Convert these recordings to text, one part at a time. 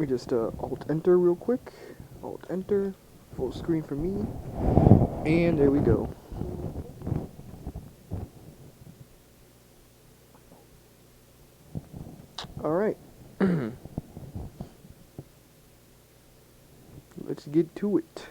We just alt enter real quick. Alt enter. Full screen for me. And there we go. Alright. Let's get to it.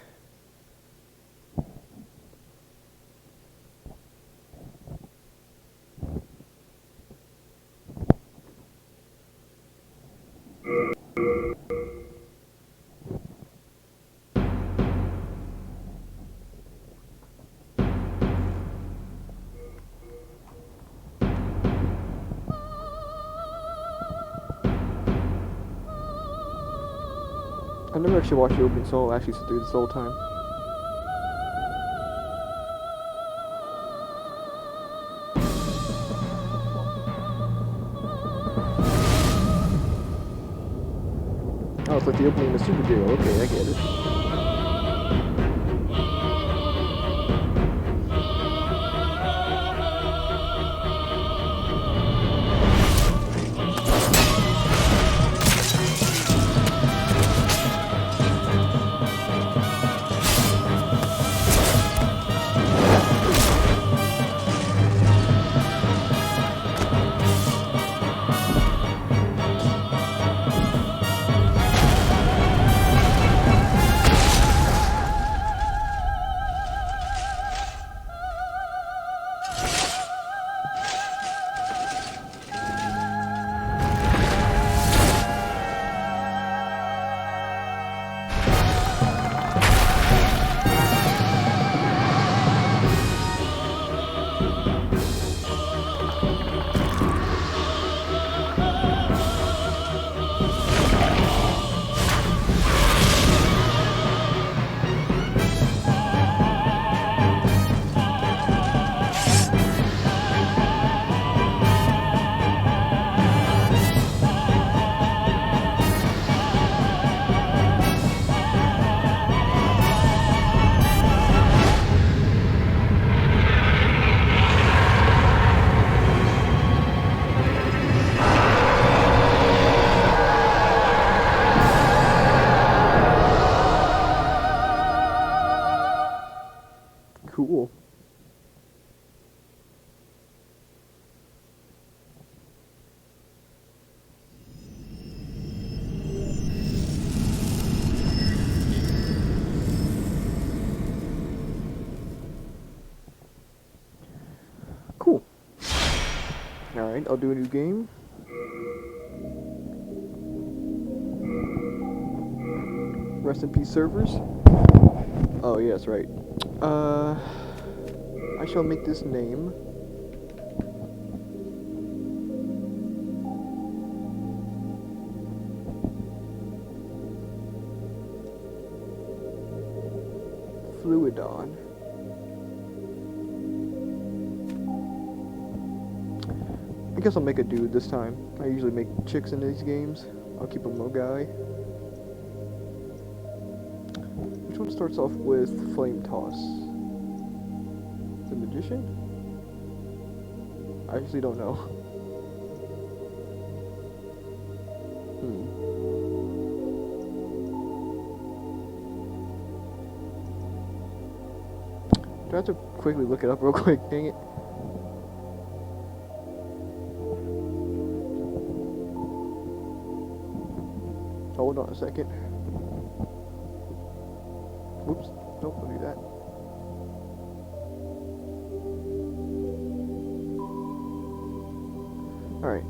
I never actually watched the opening, so I'll actually sit through this whole time. Oh, it's like the opening of Super Jail. Okay, I get it. Cool. Cool. Alright, I'll do a new game. Rest in peace, servers. Oh, yeah, that's right. I shall make this name Fluidon. I guess I'll make a dude this time. I usually make chicks in these games. I'll keep a guy. Which one starts off with Flame Toss? The Magician? I actually don't know. Do I have to quickly look it up real quick? Dang it. Hold on a second. Whoops. Nope, don't do that. Alright.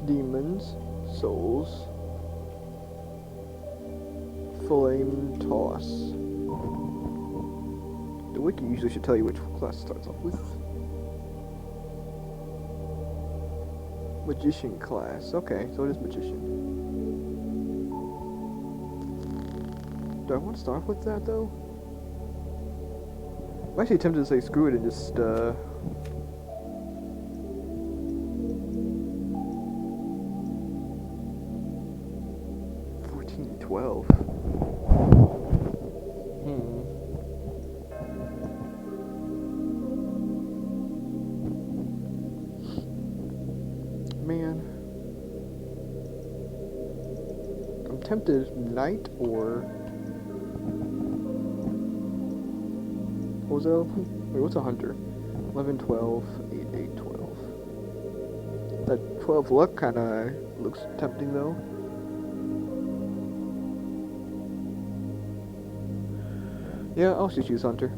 Demons, souls, flame toss. The wiki usually should tell you which class it starts off with. Magician class. Okay, so it is magician. Do I want to start with that though? I'm actually tempted to say screw it and just 12. Man. attempted knight or what was that? Wait, what's a hunter? 11, 12, 8, 8, 12. That 12 luck kind of looks tempting though. Yeah, I'll just use hunter.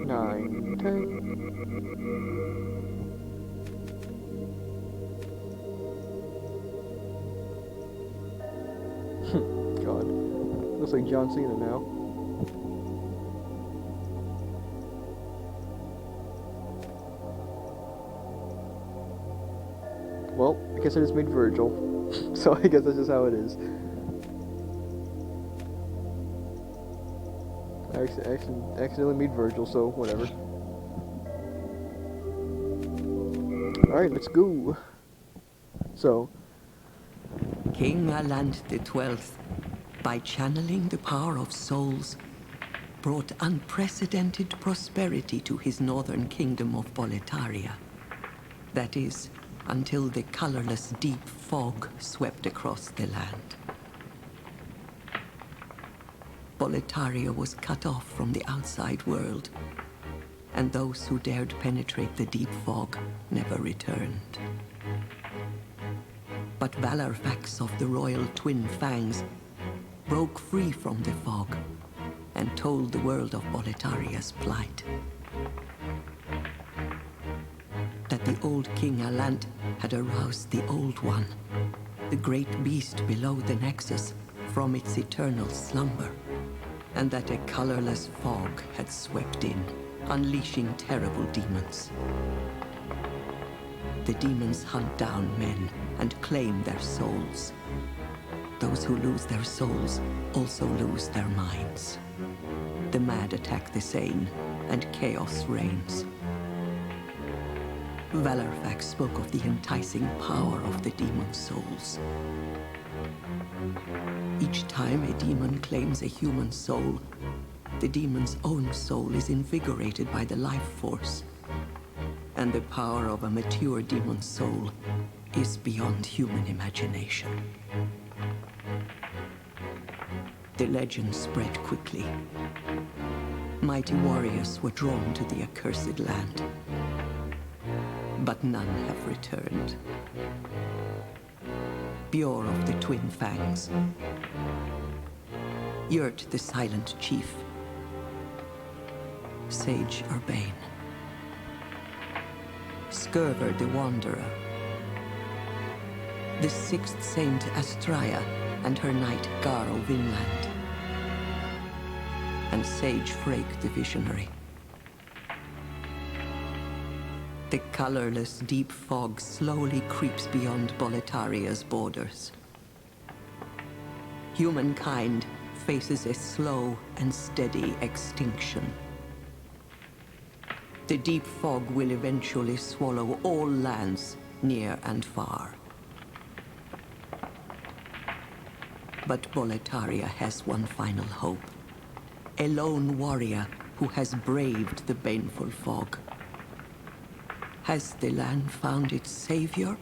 9, 10. God. Looks like John Cena now. Well, I guess I just made Virgil. So I guess that's just how it is. I accidentally made Virgil, so whatever. Alright, let's go. So, King Alant XII, by channeling the power of souls, brought unprecedented prosperity to his northern kingdom of Boletaria. That is, until the colorless deep fog swept across the land. Boletaria was cut off from the outside world, and those who dared penetrate the deep fog never returned. But Valarfax of the royal twin fangs broke free from the fog and told the world of Boletaria's plight. That the old King Alant had aroused the Old One, the great beast below the Nexus, from its eternal slumber, and that a colorless fog had swept in, unleashing terrible demons. The demons hunt down men and claim their souls. Those who lose their souls also lose their minds. The mad attack the sane, and chaos reigns. Valarfax spoke of the enticing power of the demon souls. Each time a demon claims a human soul, the demon's own soul is invigorated by the life force. And the power of a mature demon's soul is beyond human imagination. The legend spread quickly. Mighty warriors were drawn to the accursed land, but none have returned. Bjor of the Twin Fangs, Yurt the Silent Chief, Sage Urbane, Skurver the Wanderer, the Sixth Saint Astraea and her knight Garo Vinland, and Sage Frake the Visionary. The colorless deep fog slowly creeps beyond Boletaria's borders. Humankind faces a slow and steady extinction. The deep fog will eventually swallow all lands, near and far. But Boletaria has one final hope. A lone warrior who has braved the baneful fog. Has the land found its savior?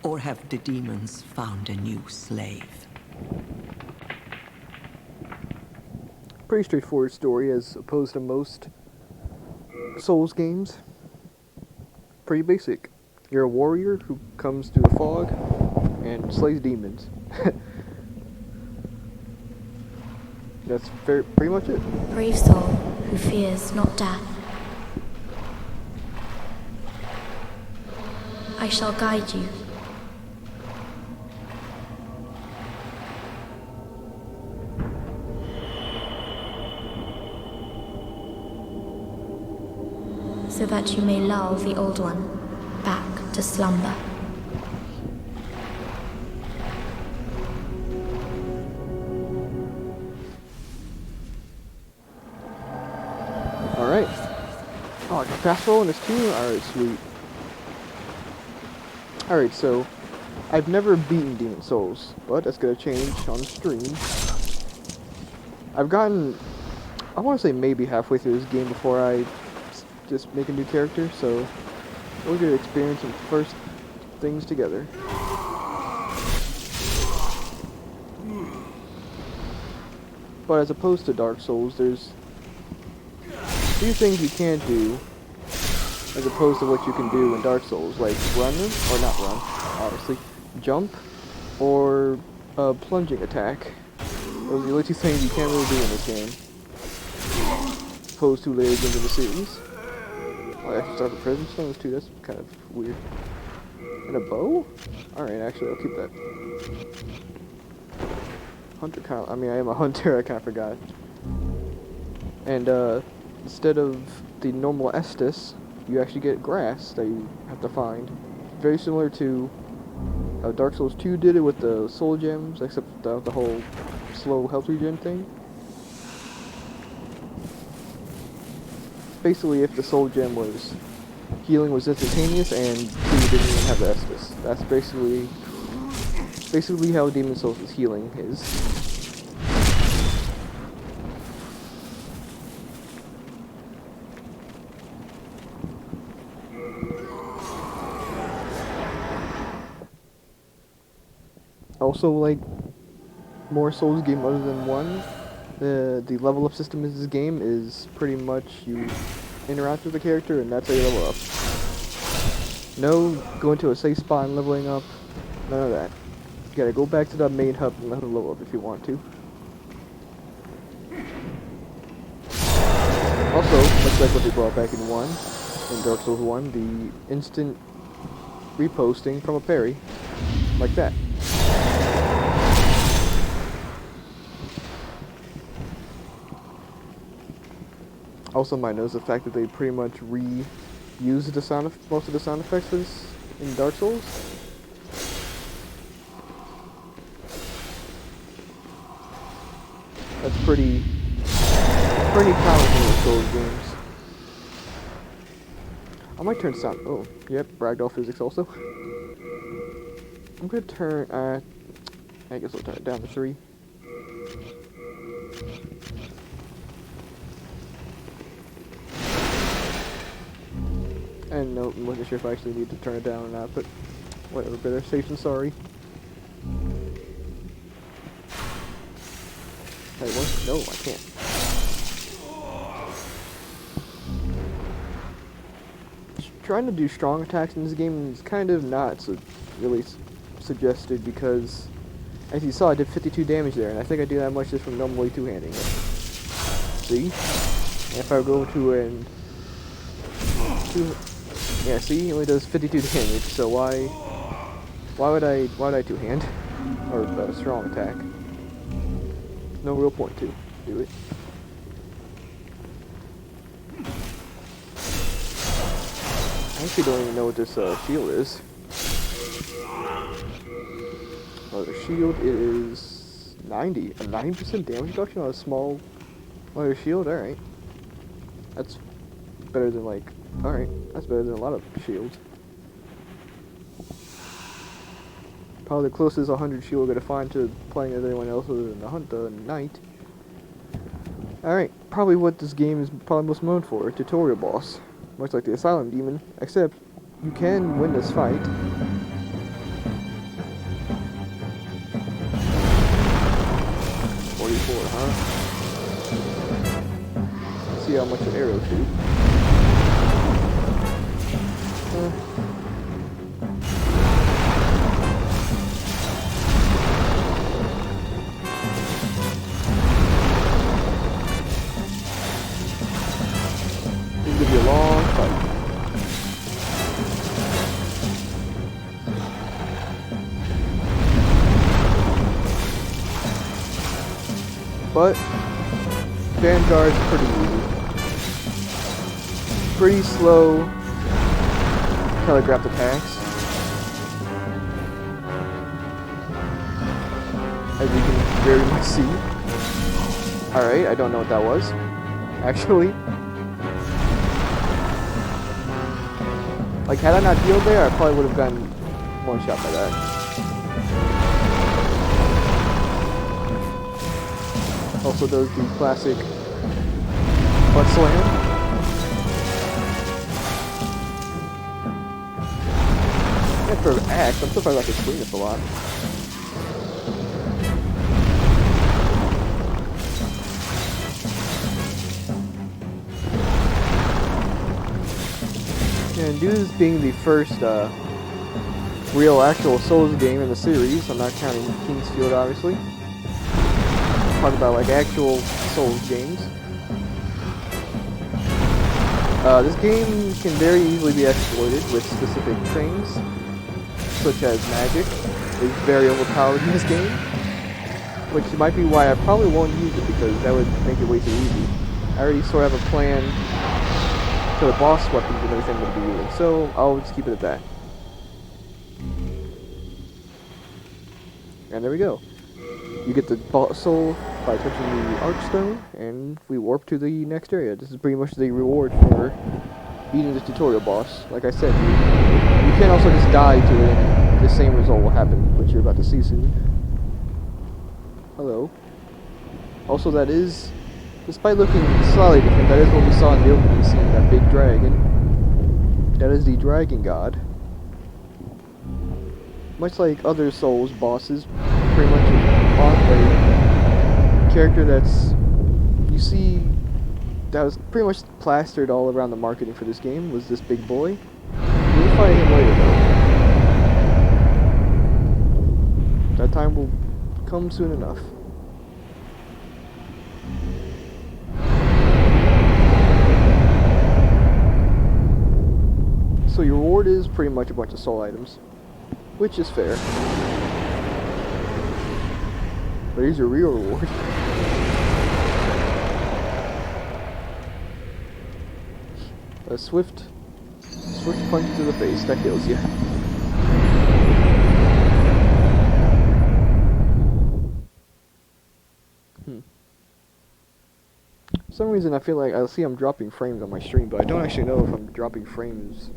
Or have the demons found a new slave? pretty straightforward story as opposed to most Souls games. Pretty basic. You're a warrior who comes through the fog and slays demons. That's pretty much it. Brave soul who fears not death. I shall guide you. So that you may lull the old one back to slumber. Alright. Oh, I can fast roll in this too? Alright, sweet. Alright, so I've never beaten Demon Souls, but that's gonna change on stream. I've gotten, I want to say maybe halfway through this game before I just make a new character, so We're gonna experience some first things together. But as opposed to Dark Souls, there's a few things you can't do as opposed to what you can do in Dark Souls, like run, or not run, obviously, jump, or plunging attack. Those are the only two things you can't really do in this game. Opposed to later games in the series. Oh, I actually start with Prison Stones too, that's kind of weird. And a bow? Alright, actually, I'll keep that. Hunter kind of, I mean, I am a hunter, I kind of forgot. And, instead of the normal Estus, you actually get grass that you have to find. Very similar to how Dark Souls 2 did it with the soul gems, except without the whole slow health regen thing. Basically, if the soul gem was healing was instantaneous and you didn't even have the Estus. That's basically how Demon Souls' healing is. Also, like more Souls game other than one, the level up system in this game is pretty much you interact with the character and that's how you level up. No going to a safe spot and leveling up, none of that. You gotta go back to the main hub and level up if you want to. Also, much like what they brought back in Dark Souls 1, the instant reposting from a parry, like that. Also might notice the fact that they pretty much reused most of the sound effects for this in Dark Souls. That's pretty common in the Souls games. I might turn sound. Oh, yep, ragdoll physics also. I'm gonna turn. I guess I'll turn it down to 3. And no, I wasn't sure if I actually need to turn it down or not, but whatever, better safe than sorry. Hey, what? No, I can't. Trying to do strong attacks in this game is kind of not really suggested because, as you saw, I did 52 damage there, and I think I do that much just from normally two-handing it. See? And if I go to an... Yeah, see, it only does 52 damage, so why would I two-hand? Or a strong attack? No real point to do it. I actually don't even know what this shield is. Oh, the shield is 90. A 90% damage reduction on a small leather shield? Alright. That's better than like... Alright, that's better than a lot of shields. Probably the closest 100 shield we're gonna find to playing as anyone else other than the Knight. Alright, probably what this game is probably most known for, a tutorial boss. Much like the Asylum Demon, except you can win this fight. 44, huh? Let's see how much an arrow shoot. This is gonna be a long fight. But Vanguard's pretty easy. Pretty slow telegraphed attacks. As you can very much see. Alright, I don't know what that was. Actually. Like, had I not healed there, I probably would have gotten one shot by that. Also does the classic butt slam. for Axe, I'm so sorry about to explain this a lot. And due to this being the first real actual Souls game in the series, I'm not counting Kingsfield obviously. Talk about like actual Souls games. This game can very easily be exploited with specific things, such as magic. It's very overpowered in this game, which might be why I probably won't use it, because that would make it way too easy. I already sort of have a plan for the boss weapons and everything we'll be using, so I'll just keep it at that. And there we go. You get the boss soul by touching the Archstone, and we warp to the next area. This is pretty much the reward for beating this tutorial boss. Like I said, you can also just die to it, and the same result will happen, which you're about to see soon. Hello. Also, that is, despite looking slightly different, that is what we saw in the opening scene, that big dragon. That is the Dragon God. Much like other Souls bosses, pretty much a character that's, you see, that was pretty much plastered all around the marketing for this game, was this big boy. We'll fight him later though. That time will come soon enough. So your reward is pretty much a bunch of soul items, which is fair. But here's your real reward. A swift punch to the face that kills you. For some reason I feel like I'm dropping frames on my stream, but I don't actually know if I'm dropping frames,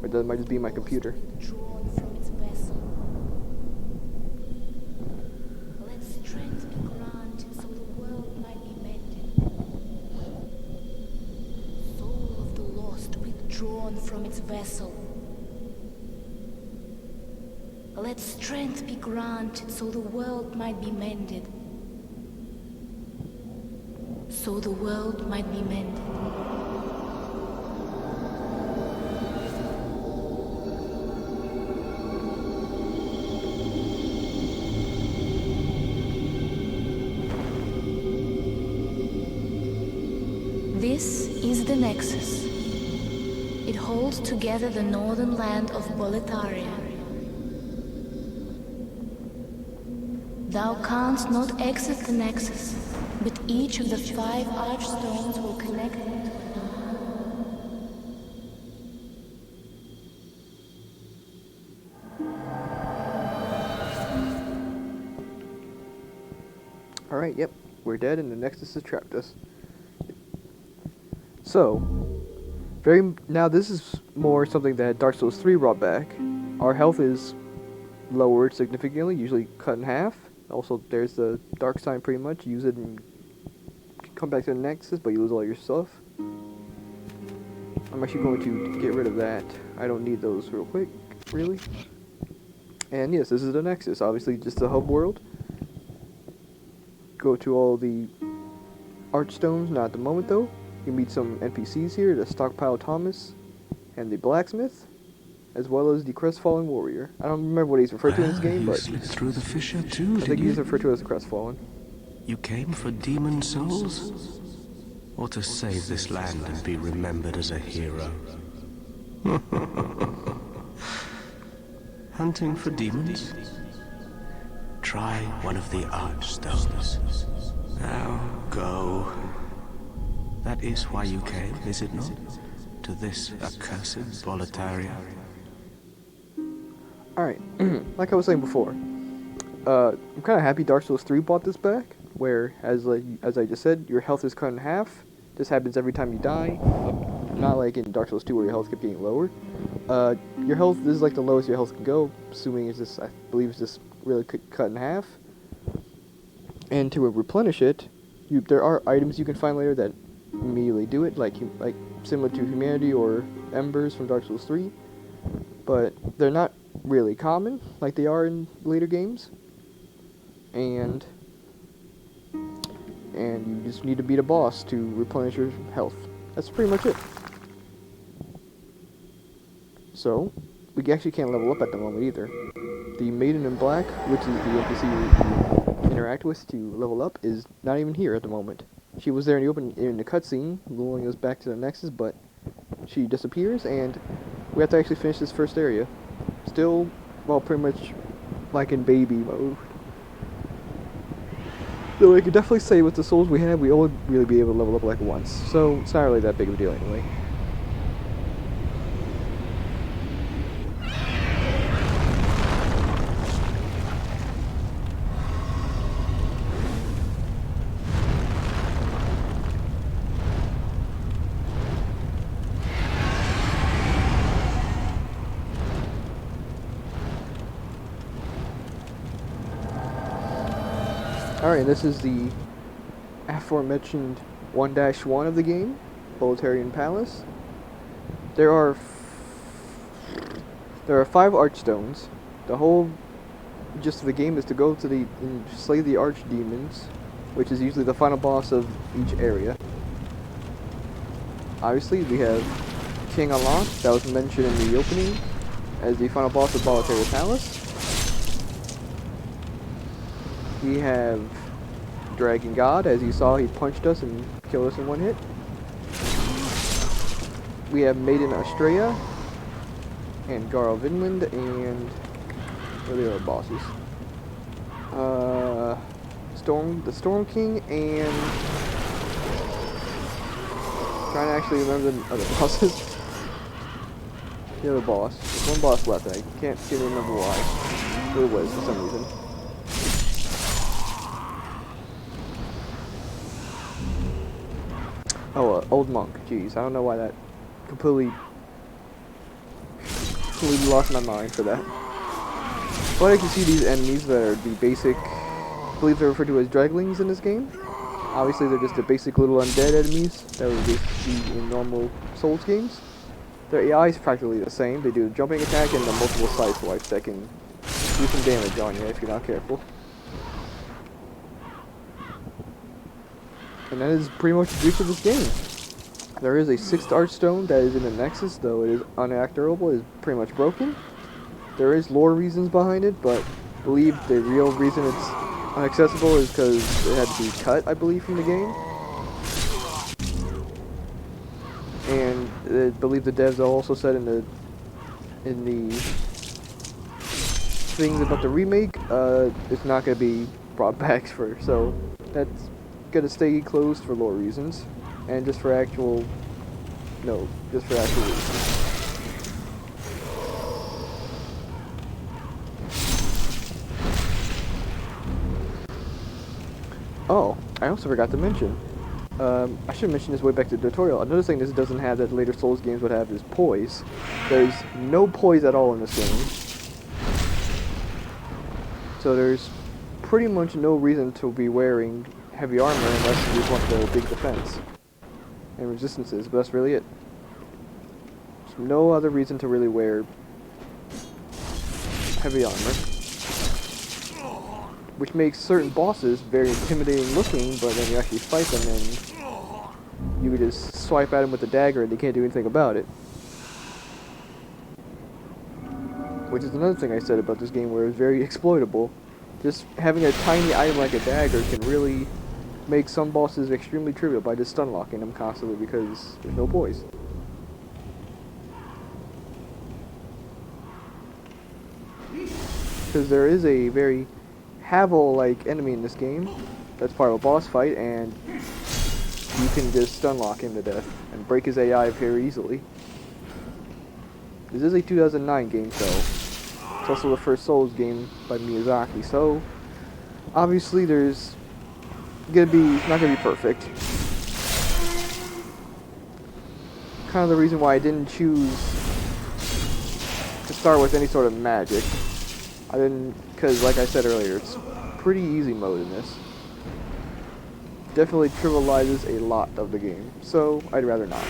or that might just be my computer. From its vessel. Let strength be granted so the world might be mended. So the world might be mended. This is the Nexus. It holds together the northern land of Boletaria. Thou canst not exit the Nexus, but each of the 5 archstones will connect it to Alright, yep, we're dead and the Nexus has trapped us. So, now this is more something that Dark Souls 3 brought back. Our health is lowered significantly, usually cut in half. Also, there's the dark sign pretty much. Use it and come back to the Nexus, but you lose all your stuff. I'm actually going to get rid of that. I don't need those real quick, really. And yes, this is the Nexus. Obviously, just a hub world. Go to all the Archstones, not at the moment though. You meet some NPCs here, the Stockpile Thomas and the Blacksmith, as well as the Crestfallen Warrior. I don't remember what he's referred to in this game, but slipped through the fissure too, I think he's referred to as the Crestfallen. You came for demon souls? Or to save this land and be remembered as a hero? Hunting for demons? Try one of the Archstones. Now go. That is why you came, is it not? To this accursed Boletaria. Alright, like I was saying before, I'm kind of happy Dark Souls 3 brought this back, where, as I just said, your health is cut in half. This happens every time you die, not like in Dark Souls 2 where your health kept getting lower. Your health, this is like the lowest your health can go, assuming it's just, I believe it's just really cut in half. And to replenish it, there are items you can find later that immediately do it, like similar to Humanity or Embers from Dark Souls 3, but they're not really common, like they are in later games. And you just need to beat a boss to replenish your health. That's pretty much it. So, we actually can't level up at the moment either. The Maiden in Black, which is the NPC you interact with to level up, is not even here at the moment. She was there in the cutscene, luring us back to the Nexus, but she disappears, and we have to actually finish this first area. Still, well, pretty much like in baby mode. So I could definitely say with the souls we have, we will really be able to level up like once. So it's not really that big of a deal anyway. Alright, this is the aforementioned 1-1 of the game, Boltarian Palace. There are 5 archstones. The whole gist of the game is to go to and slay the archdemons, which is usually the final boss of each area. Obviously, we have King Allant, that was mentioned in the opening, as the final boss of Boltarian Palace. We have Dragon God, as you saw, he punched us and killed us in one hit. We have Maiden Astrea, and Garl Vinland, and what are the other bosses? The Storm King, and trying to actually remember the other bosses. The other boss. There's one boss left, and I can't seem to remember why. Who it was for some reason. Oh, Old Monk. Jeez, I don't know why that completely lost my mind for that. But I can see these enemies that are the basic, I believe they're referred to as Dreglings in this game. Obviously, they're just the basic little undead enemies that would be in normal Souls games. Their AI is practically the same. They do a jumping attack and the multiple side swipes that can do some damage on you if you're not careful. And that is pretty much the gist of this game. There is a 6th Archstone that is in the Nexus, though it is unactivable, it is pretty much broken. There is lore reasons behind it, but I believe the real reason it's inaccessible is because it had to be cut, I believe, from the game. And I believe the devs also said in the things about the remake, it's not going to be brought back for, so that's going to stay closed for lore reasons, and just for actual reasons. Oh, I also forgot to mention, I should mention this way back to the tutorial. Another thing this doesn't have that later Souls games would have is poise. There's no poise at all in this game. So there's pretty much no reason to be wearing heavy armor unless you just want the big defense and resistances, but that's really it. There's no other reason to really wear heavy armor. Which makes certain bosses very intimidating looking, but then you actually fight them and you can just swipe at them with a dagger and they can't do anything about it. Which is another thing I said about this game where it's very exploitable. Just having a tiny item like a dagger can really make some bosses extremely trivial by just stun locking them constantly because there's no poise. Because there is a very Havel-like enemy in this game that's part of a boss fight, and you can just stun lock him to death and break his AI very easily. This is a 2009 game, so it's also the first Souls game by Miyazaki, so obviously it's not gonna be perfect. Kind of the reason why I didn't choose to start with any sort of magic. I didn't, because like I said earlier, it's pretty easy mode in this. Definitely trivializes a lot of the game, so I'd rather not.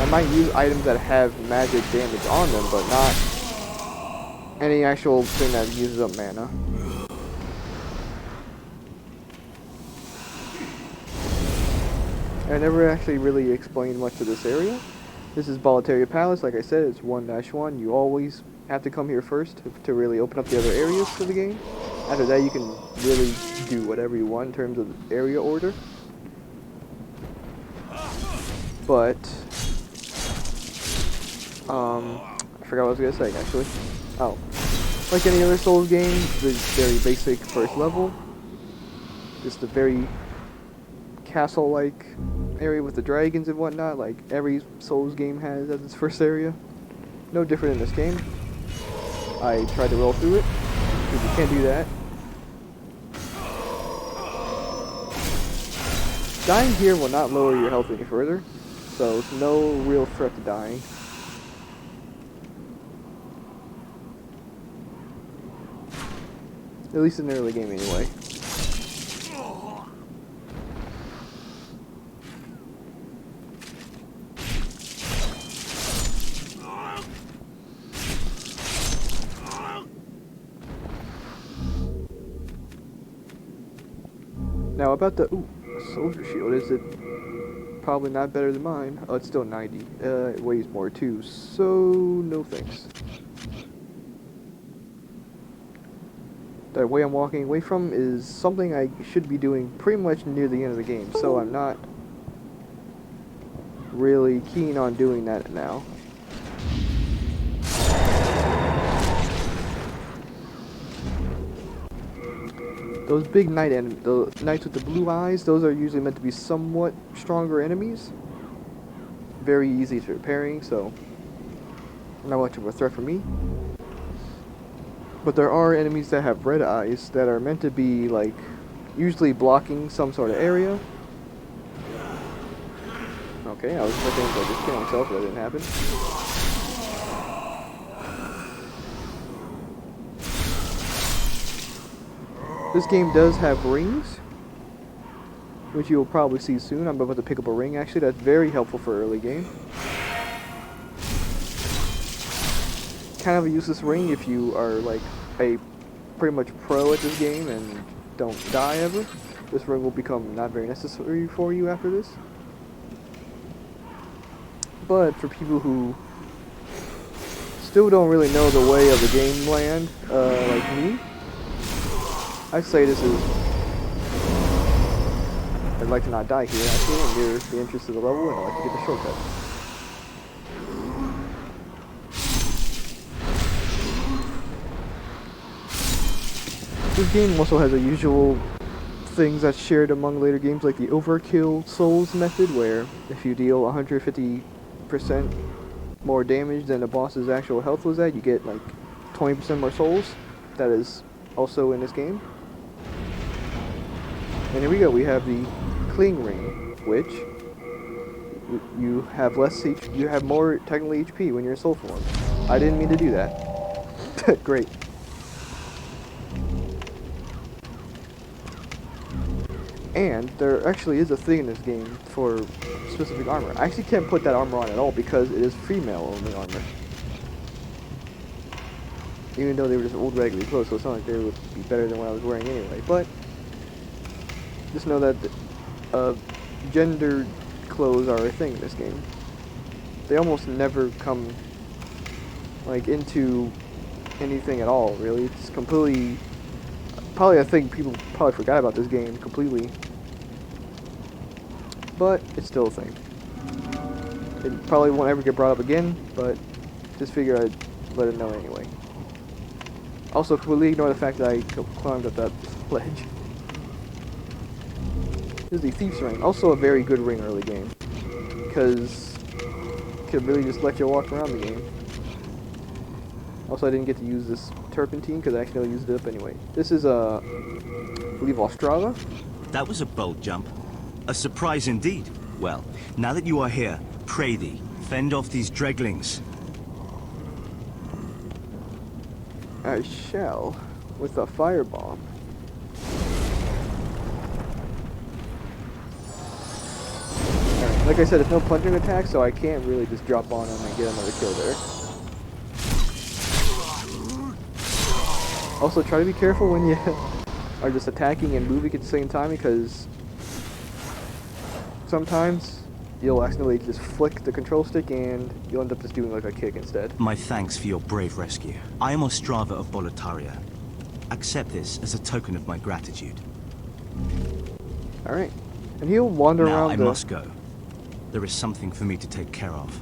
I might use items that have magic damage on them, but not any actual thing that uses up mana. I never actually really explained much of this area. This is Boletaria Palace. Like I said, it's 1-1. You always have to come here first to really open up the other areas of the game. After that, you can really do whatever you want in terms of area order. But I forgot what I was gonna say actually. Oh, like any other Souls game, the very basic first level. Just a very castle-like area with the dragons and whatnot, like every Souls game has as its first area. No different in this game. I tried to roll through it, because you can't do that. Dying here will not lower your health any further, so it's no real threat to dying. At least in the early game anyway. Now about the soldier shield, is it probably not better than mine? Oh, it's still 90. It weighs more too, so no thanks. The way I'm walking away from is something I should be doing pretty much near the end of the game, so I'm not really keen on doing that now. Those big knight enemies, the knights with the blue eyes, those are usually meant to be somewhat stronger enemies. Very easy to repairing, so not much of a threat for me. But there are enemies that have red eyes that are meant to be, like, usually blocking some sort of area. Okay, I was looking for just kill myself, but that didn't happen. This game does have rings, which you will probably see soon. I'm about to pick up a ring, actually. That's very helpful for early game. Kind of a useless ring if you are like a pretty much pro at this game and don't die ever. This ring will become not very necessary for you after this. But for people who still don't really know the way of the game land, like me, I'd say this is... I'd like to not die here, actually, and near the entrance to the level, and I'd like to get the shortcut. This game also has the usual things that's shared among later games, like the overkill souls method, where if you deal 150% more damage than the boss's actual health was at, you get like 20% more souls. That is also in this game. And here we go, we have the Cling Ring, which you have you have more technically HP when you're in soul form. I didn't mean to do that. Great. And there actually is a thing in this game for specific armor. I actually can't put that armor on at all because it is female only armor. Even though they were just old regular clothes, so it's not like they would be better than what I was wearing anyway. But just know that gendered clothes are a thing in this game. They almost never come like into anything at all, really. It's completely, probably a thing people probably forgot about this game completely. But it's still a thing. It probably won't ever get brought up again, but just figure I'd let it know anyway. Also, completely ignore the fact that I climbed up that ledge. This is the Thief's Ring, also a very good ring early game, because it could really just let you walk around the game. Also, I didn't get to use this Turpentine because I accidentally used it up anyway. This is I believe Australa. That was a bold jump. A surprise indeed. Well, now that you are here, pray thee, fend off these dreglings. I shall, with a firebomb. Alright. Like I said, it's no plunging attack, so I can't really just drop on him and get another kill there. Also, try to be careful when you are just attacking and moving at the same time, because sometimes you'll accidentally just flick the control stick and you'll end up just doing like a kick instead. My thanks for your brave rescue. I am Ostrava of Boletaria. Accept this as a token of my gratitude. Alright. And he'll wander Now around I the... must go. There is something for me to take care of.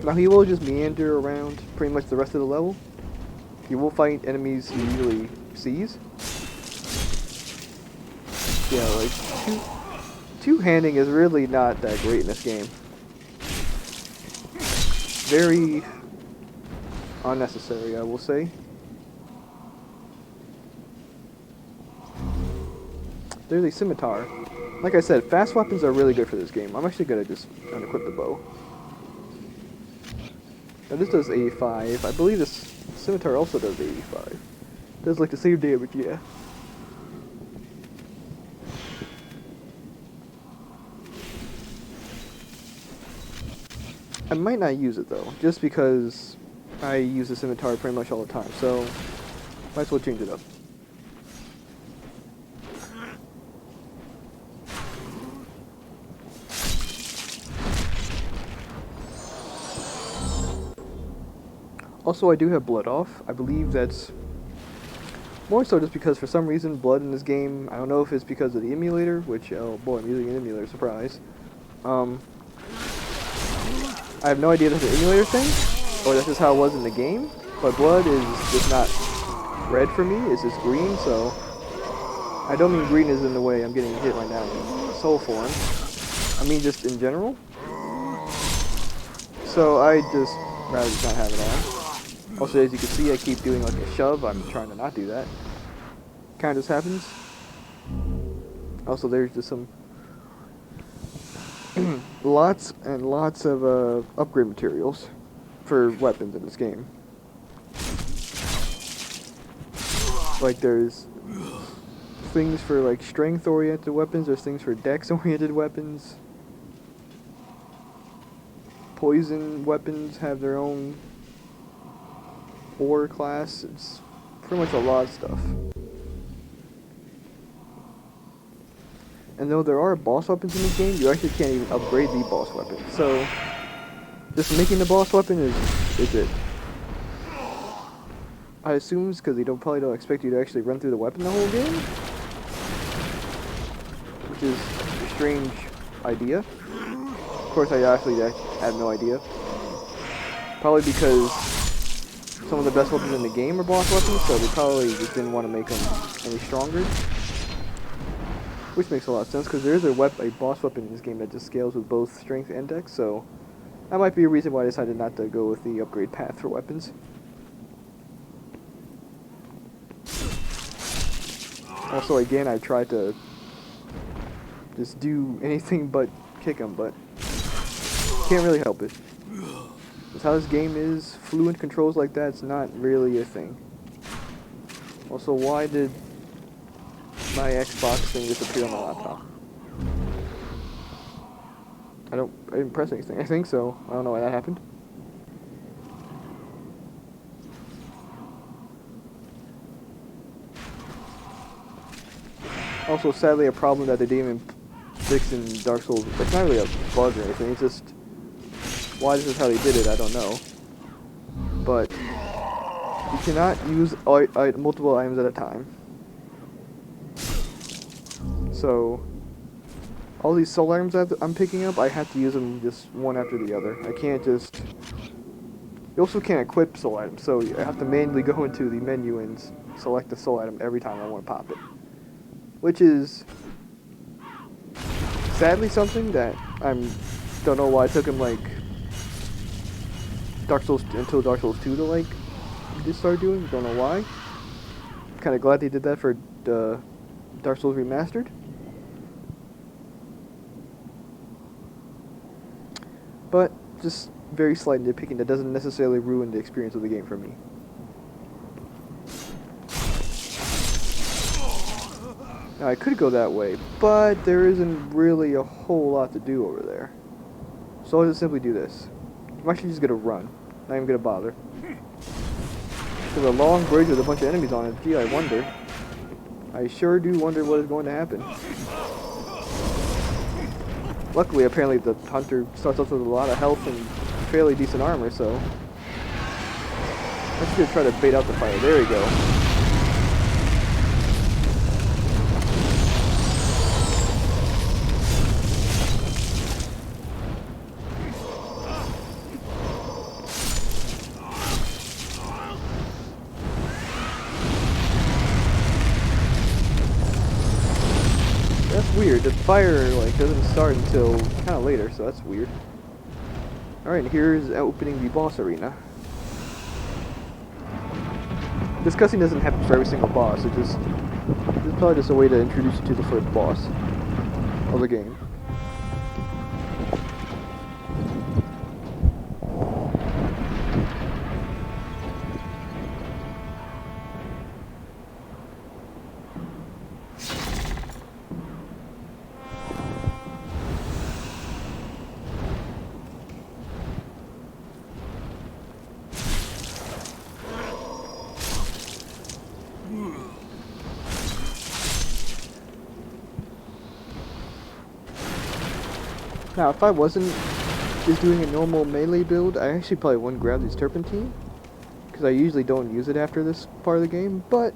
Now he will just meander around pretty much the rest of the level. He will fight enemies he usually sees. Yeah, like, two-handing is really not that great in this game. Very unnecessary, I will say. There's a scimitar. Like I said, fast weapons are really good for this game. I'm actually gonna just unequip the bow. Now this does 85. I believe this scimitar also does 85. Does like the same damage, yeah. I might not use it though, just because I use the scimitar pretty much all the time, so might as well change it up. Also, I do have blood off. I believe that's more so just because for some reason blood in this game, I don't know if it's because of the emulator, which, oh boy, I'm using an emulator, surprise. I have no idea if that's an emulator thing, or that's just how it was in the game, but blood is just not red for me, it's just green, so I don't mean green is in the way I'm getting hit right now in soul form. I mean just in general. So I just rather just not have it on. Also, as you can see, I keep doing like a shove. I'm trying to not do that. Kind of just happens. Also, there's just some lots and lots of upgrade materials for weapons in this game. Like there's things for like strength-oriented weapons. There's things for dex-oriented weapons. Poison weapons have their own ore class. It's pretty much a lot of stuff. And though there are boss weapons in this game, you actually can't even upgrade the boss weapon. So just making the boss weapon is it. I assume it's because they probably don't expect you to actually run through the weapon the whole game, which is a strange idea. Of course, I actually have no idea. Probably because some of the best weapons in the game are boss weapons, so they probably just didn't want to make them any stronger. Which makes a lot of sense, because there is a boss weapon in this game that just scales with both strength and dex, so that might be a reason why I decided not to go with the upgrade path for weapons. Also, again, I tried to just do anything but kick him, but can't really help it. That's how this game is. Fluent controls like that's not really a thing. Also, why did my Xbox thing disappear on the laptop? I didn't press anything. I think so. I don't know why that happened. Also, sadly, a problem that they didn't even fix in Dark Souls. It's not really a bug or anything. It's just why this is how they did it. I don't know. But you cannot use multiple items at a time. So all these soul items that I'm picking up, I have to use them just one after the other. I can't just... You also can't equip soul items, so I have to manually go into the menu and select the soul item every time I want to pop it. Which is sadly something that don't know why it took him like until Dark Souls 2 to like just start doing. Don't know why. Kind of glad they did that for Dark Souls Remastered. But just very slight nitpicking that doesn't necessarily ruin the experience of the game for me. Now I could go that way, but there isn't really a whole lot to do over there. So I'll just simply do this. I'm actually just gonna run. Not even gonna bother. There's a long bridge with a bunch of enemies on it. Gee, I wonder. I sure do wonder what is going to happen. Luckily, apparently the hunter starts off with a lot of health and fairly decent armor, so I'm just gonna try to bait out the fire. There we go. That's weird. The fire like doesn't start until kind of later, so that's weird. All right, here's opening the boss arena. This cutscene doesn't happen for every single boss. It's probably just a way to introduce you to the first boss of the game. Now, if I wasn't just doing a normal melee build, I actually probably wouldn't grab these turpentine, because I usually don't use it after this part of the game, but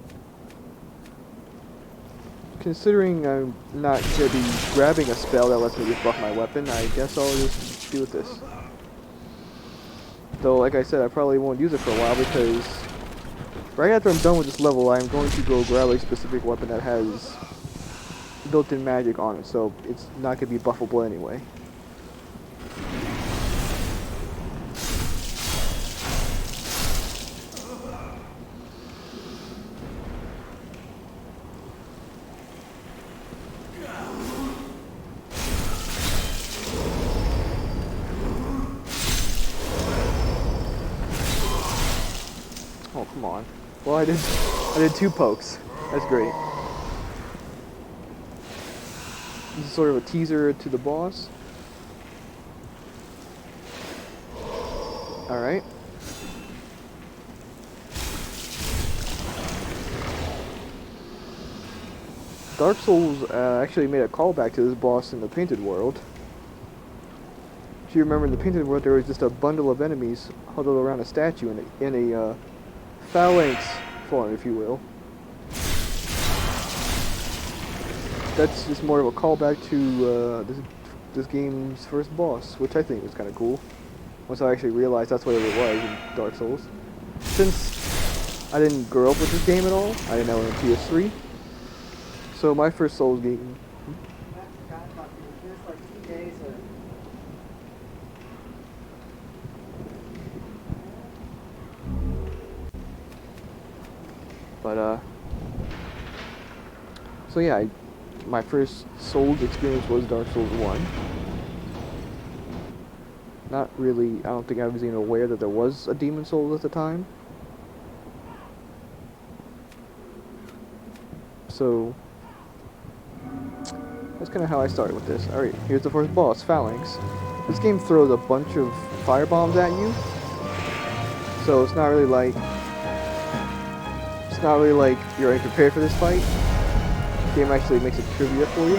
considering I'm not going to be grabbing a spell that lets me just buff my weapon, I guess I'll just do with this. Though, like I said, I probably won't use it for a while, because right after I'm done with this level, I'm going to go grab a specific weapon that has built-in magic on it, so it's not going to be buffable anyway. Oh, come on. Well, I did 2 pokes. That's great. This is sort of a teaser to the boss. Alright. Dark Souls actually made a callback to this boss in the Painted World. If you remember, in the Painted World there was just a bundle of enemies huddled around a statue in a phalanx form, if you will. That's just more of a callback to this game's first boss, which I think was kind of cool. Once I actually realized that's what it was in Dark Souls. Since I didn't grow up with this game at all, I didn't know it on PS3. So my first Souls game. But so yeah, my first Souls experience was Dark Souls 1. Not really, I don't think I was even aware that there was a Demon Souls at the time. So that's kind of how I started with this. Alright, here's the first boss, Phalanx. This game throws a bunch of fire bombs at you. So it's not really like you're unprepared for this fight. The game actually makes it trivia for you,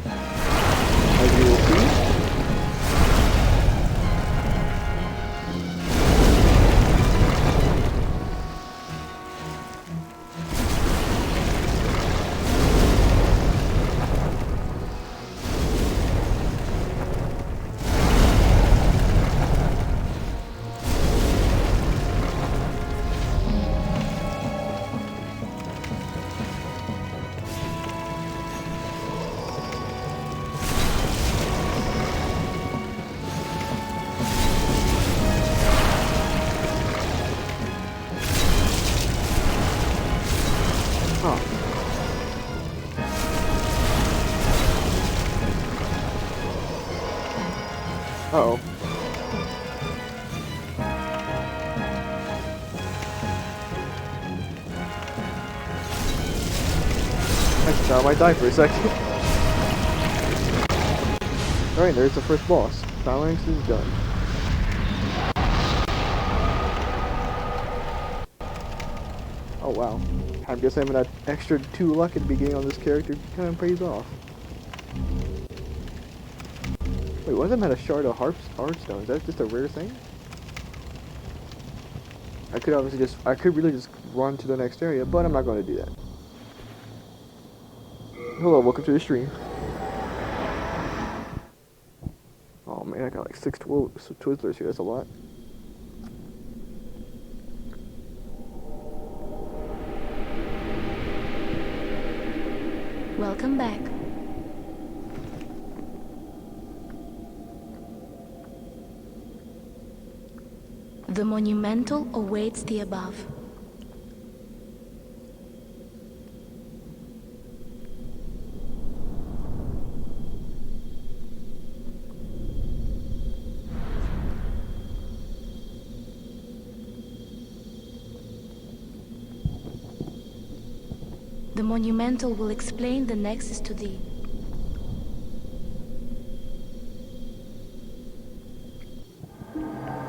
as you will see. Uh-oh. might die for a second. Alright, there's the first boss. Phalanx is done. Oh wow. I guess having that extra 2 luck at the beginning on this character kind of pays off. Wait, what if I had a shard of heartstone? Is that just a rare thing? I could really just run to the next area, but I'm not going to do that. Hello, welcome to the stream. Oh man, I got like 6 Twizzlers here, that's a lot. Welcome back. The monumental awaits the above. The monumental will explain the nexus to thee.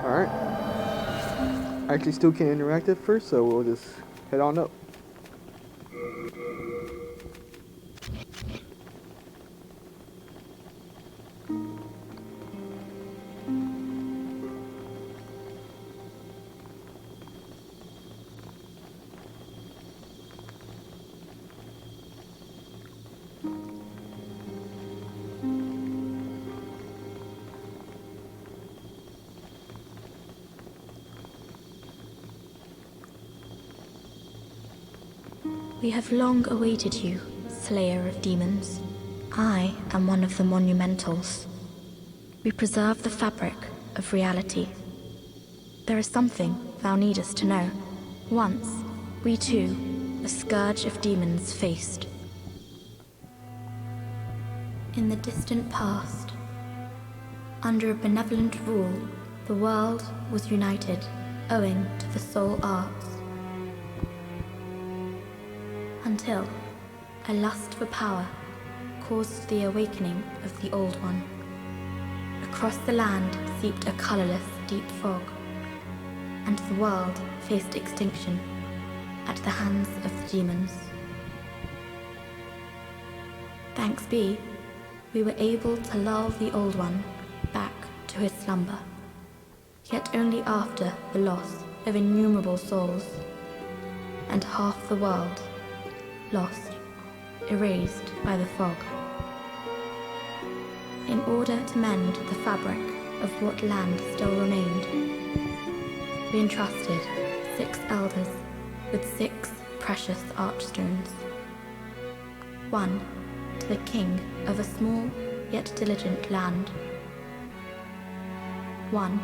Alright. I actually still can't interact at first, so we'll just head on up. We have long awaited you, Slayer of Demons. I am one of the Monumentals. We preserve the fabric of reality. There is something thou needest to know. Once, we too, a scourge of demons faced. In the distant past, under a benevolent rule, the world was united, owing to the soul arts. Until a lust for power caused the awakening of the Old One. Across the land seeped a colorless, deep fog, and the world faced extinction at the hands of the demons. Thanks be, we were able to lull the Old One back to his slumber, yet only after the loss of innumerable souls, and half the world lost, erased by the fog. In order to mend the fabric of what land still remained, we entrusted 6 elders with 6 precious archstones. 1 to the king of a small yet diligent land. 1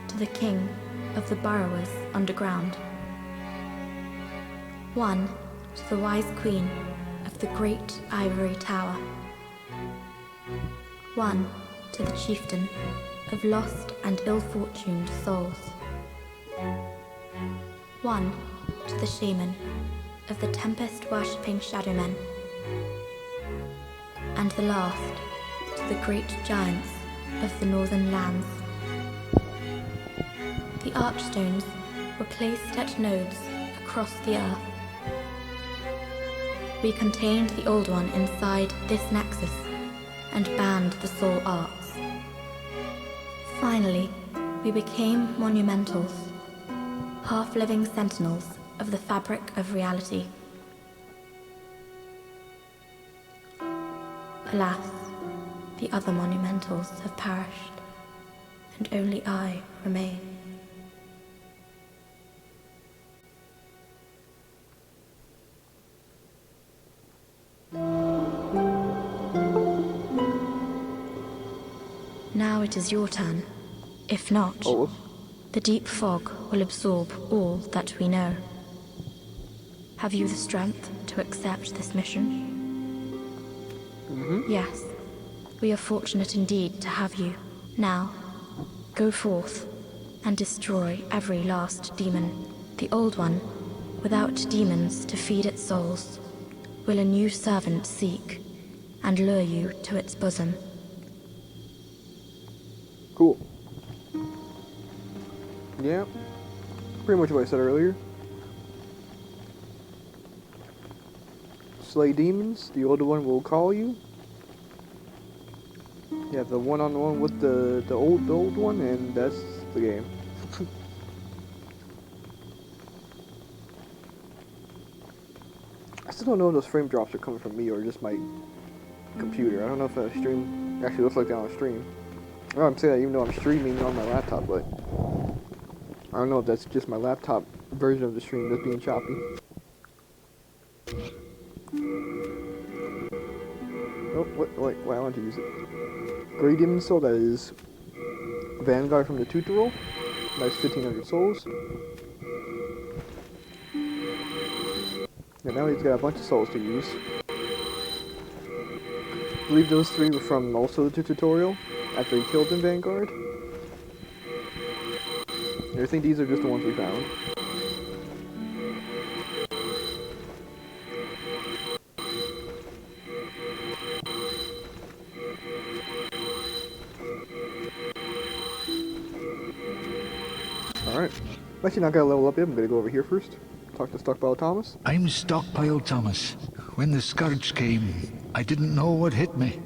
to the king of the burrowers underground. 1 to the wise queen of the great ivory tower. 1 to the chieftain of lost and ill-fortuned souls. 1 to the shaman of the tempest-worshipping shadowmen. And the last to the great giants of the northern lands. The archstones were placed at nodes across the earth. We contained the Old One inside this nexus and banned the soul arts. Finally, we became monumentals, half-living sentinels of the fabric of reality. Alas, the other monumentals have perished, and only I remain. Now it is your turn. If not, the deep fog will absorb all that we know. Have you the strength to accept this mission? Yes. We are fortunate indeed to have you. Now, go forth and destroy every last demon. The Old One, without demons to feed its souls, will a new servant seek and lure you to its bosom. Cool. Yeah. Pretty much what I said earlier. Slay demons, the older one will call you. You have the one-on-one with the old one, and that's the game. I still don't know if those frame drops are coming from me or just my computer. I don't know if a stream actually looks like that on a stream. Well, I'm saying that even though I'm streaming on my laptop, but I don't know if that's just my laptop version of the stream that's being choppy. Oh, wait, I want to use it. Grey Demon Soul, that is Vanguard from the tutorial. That's 1500 souls. And now he's got a bunch of souls to use. I believe those 3 were from also the tutorial after he killed in Vanguard. I think these are just the ones we found. Alright. I'm actually not gonna level up yet. I'm gonna go over here first. Talk to Stockpile Thomas. I'm Stockpile Thomas. When the scourge came, I didn't know what hit me.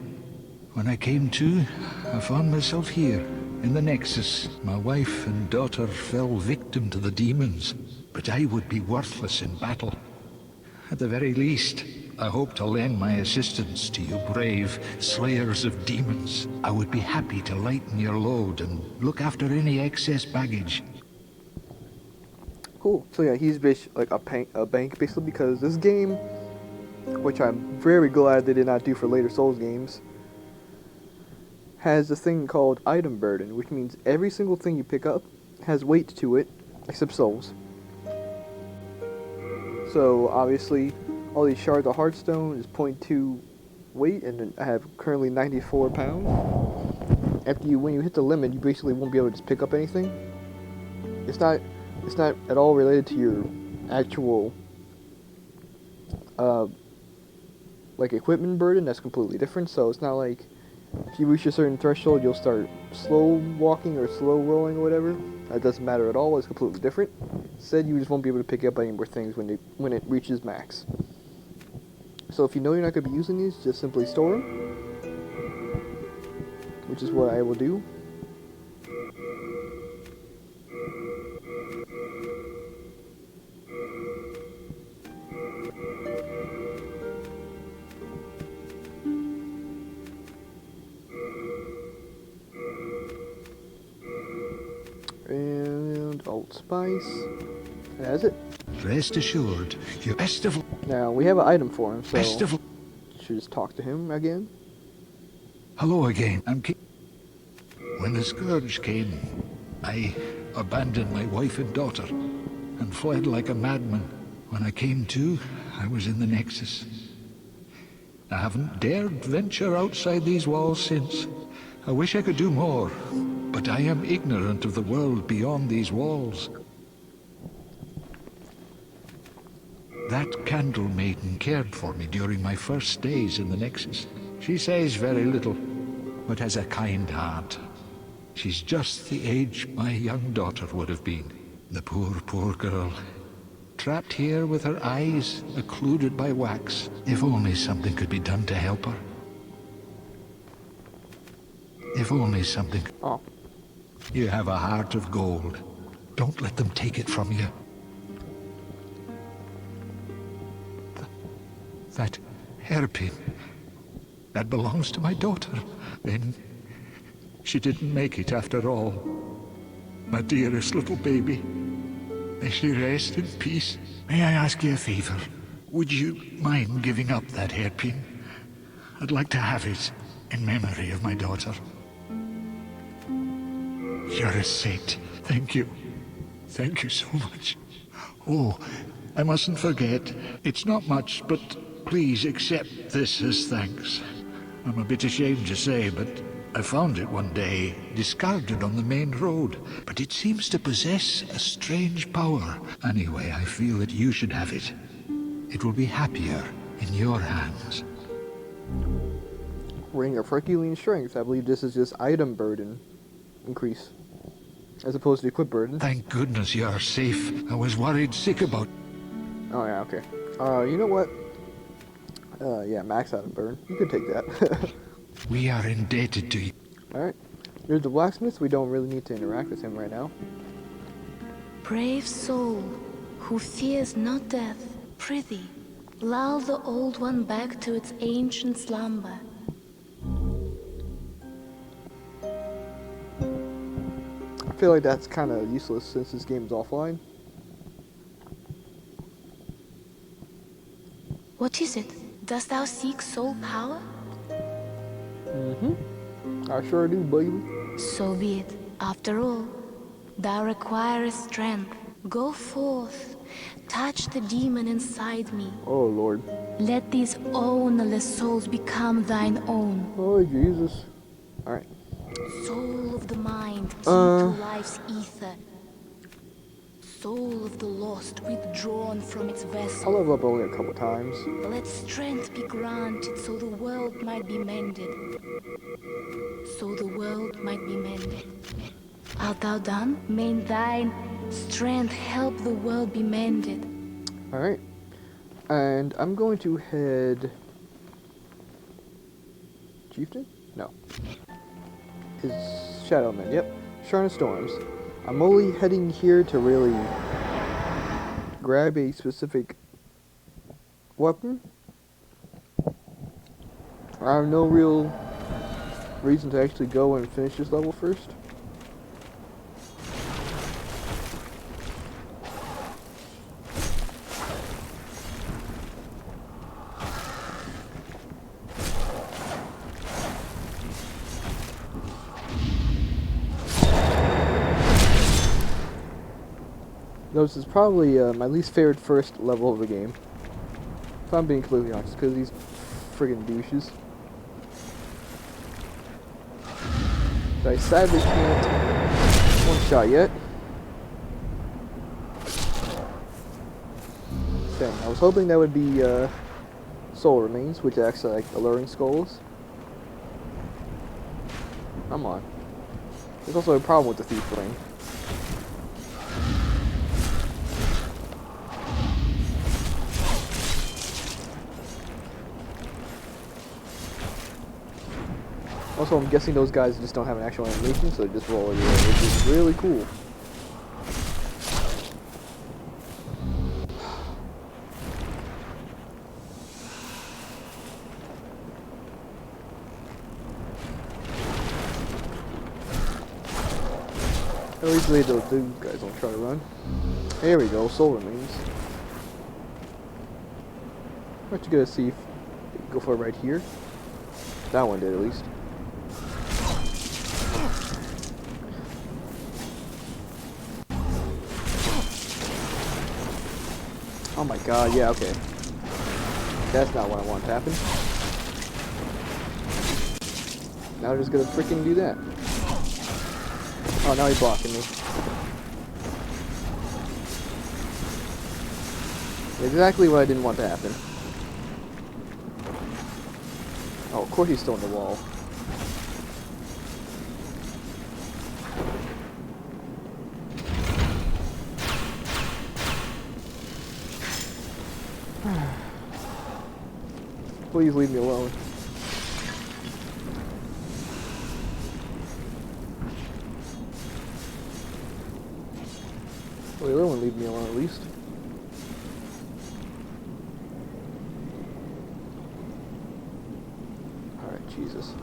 When I came to, I found myself here, in the Nexus. My wife and daughter fell victim to the demons, but I would be worthless in battle. At the very least, I hope to lend my assistance to you brave slayers of demons. I would be happy to lighten your load and look after any excess baggage. Cool. So yeah, he's like a bank basically, because this game, which I'm very glad they did not do for later Souls games, has a thing called item burden, which means every single thing you pick up has weight to it, except souls. So obviously, all these shards of Heartstone is 0.2 weight, and I have currently 94 pounds. When you hit the limit, you basically won't be able to just pick up anything. It's not at all related to your actual like equipment burden. That's completely different. So it's not like if you reach a certain threshold, you'll start slow walking or slow rolling or whatever. That doesn't matter at all. It's completely different. Instead, you just won't be able to pick up any more things when it reaches max. So if you know you're not going to be using these, just simply store them, which is what I will do. And Alt Spice. That's it. Rest assured, you best of... Now, we have an item for him, so Best of... should just talk to him again. Hello again. When the scourge came, I abandoned my wife and daughter and fled like a madman. When I came to, I was in the Nexus. I haven't dared venture outside these walls since. I wish I could do more, but I am ignorant of the world beyond these walls. That Candle Maiden cared for me during my first days in the Nexus. She says very little, but has a kind heart. She's just the age my young daughter would have been. The poor girl. Trapped here with her eyes occluded by wax. If only something could be done to help her. If only something... Oh. You have a heart of gold. Don't let them take it from you. That hairpin, that belongs to my daughter. Then she didn't make it after all. My dearest little baby. May she rest in peace. May I ask you a favor? Would you mind giving up that hairpin? I'd like to have it in memory of my daughter. You're a saint. Thank you. Thank you so much. Oh, I mustn't forget. It's not much, but please accept this as thanks. I'm a bit ashamed to say, but I found it one day, discarded on the main road. But it seems to possess a strange power. Anyway, I feel that you should have it. It will be happier in your hands. Ring of Herculean Strength. I believe this is just item burden increase, as opposed to equip burden. Thank goodness you're safe. I was worried sick about... Oh yeah, okay. You know what? Yeah, max item burn. You could take that. We are indebted to you. Alright. There's the blacksmith. We don't really need to interact with him right now. Brave soul, who fears not death, prithee, lull the old one back to its ancient slumber. I feel like that's kind of useless since this game's offline. What is it? Dost thou seek soul power? I sure do, baby. So be it. After all, thou requirest strength. Go forth, touch the demon inside me. Oh, Lord. Let these ownerless souls become thine own. Oh, Jesus. Alright. Soul of the mind, key to life's ether. Soul of the lost, withdrawn from its I'll vessel. level up only a couple times. Let strength be granted so the world might be mended. So the world might be mended. Art thou done? May thine strength help the world be mended. Alright. And I'm going to head... Chieftain? No. His Shadowman, yep. Shrine of Storms. I'm only heading here to really grab a specific weapon. I have no real reason to actually go and finish this level first. This is probably my least favorite first level of the game. If I'm being completely honest, because these friggin' douches. But I sadly can't one shot yet. Dang, I was hoping that would be soul remains, which acts like alluring skulls. Come on. There's also a problem with the thief ring. Also, I'm guessing those guys just don't have an actual animation, so they just roll everywhere, which is really cool. At least those guys don't try to run. There we go, soul remains. Why don't you go see if go for it right here? That one did at least. Oh my god, yeah, okay. That's not what I want to happen. Now they're just gonna freaking do that. Oh, now he's blocking me. Exactly what I didn't want to happen. Oh, of course he's still in the wall. Please leave me alone. Well, the other one leave me alone at least. Alright, Jesus.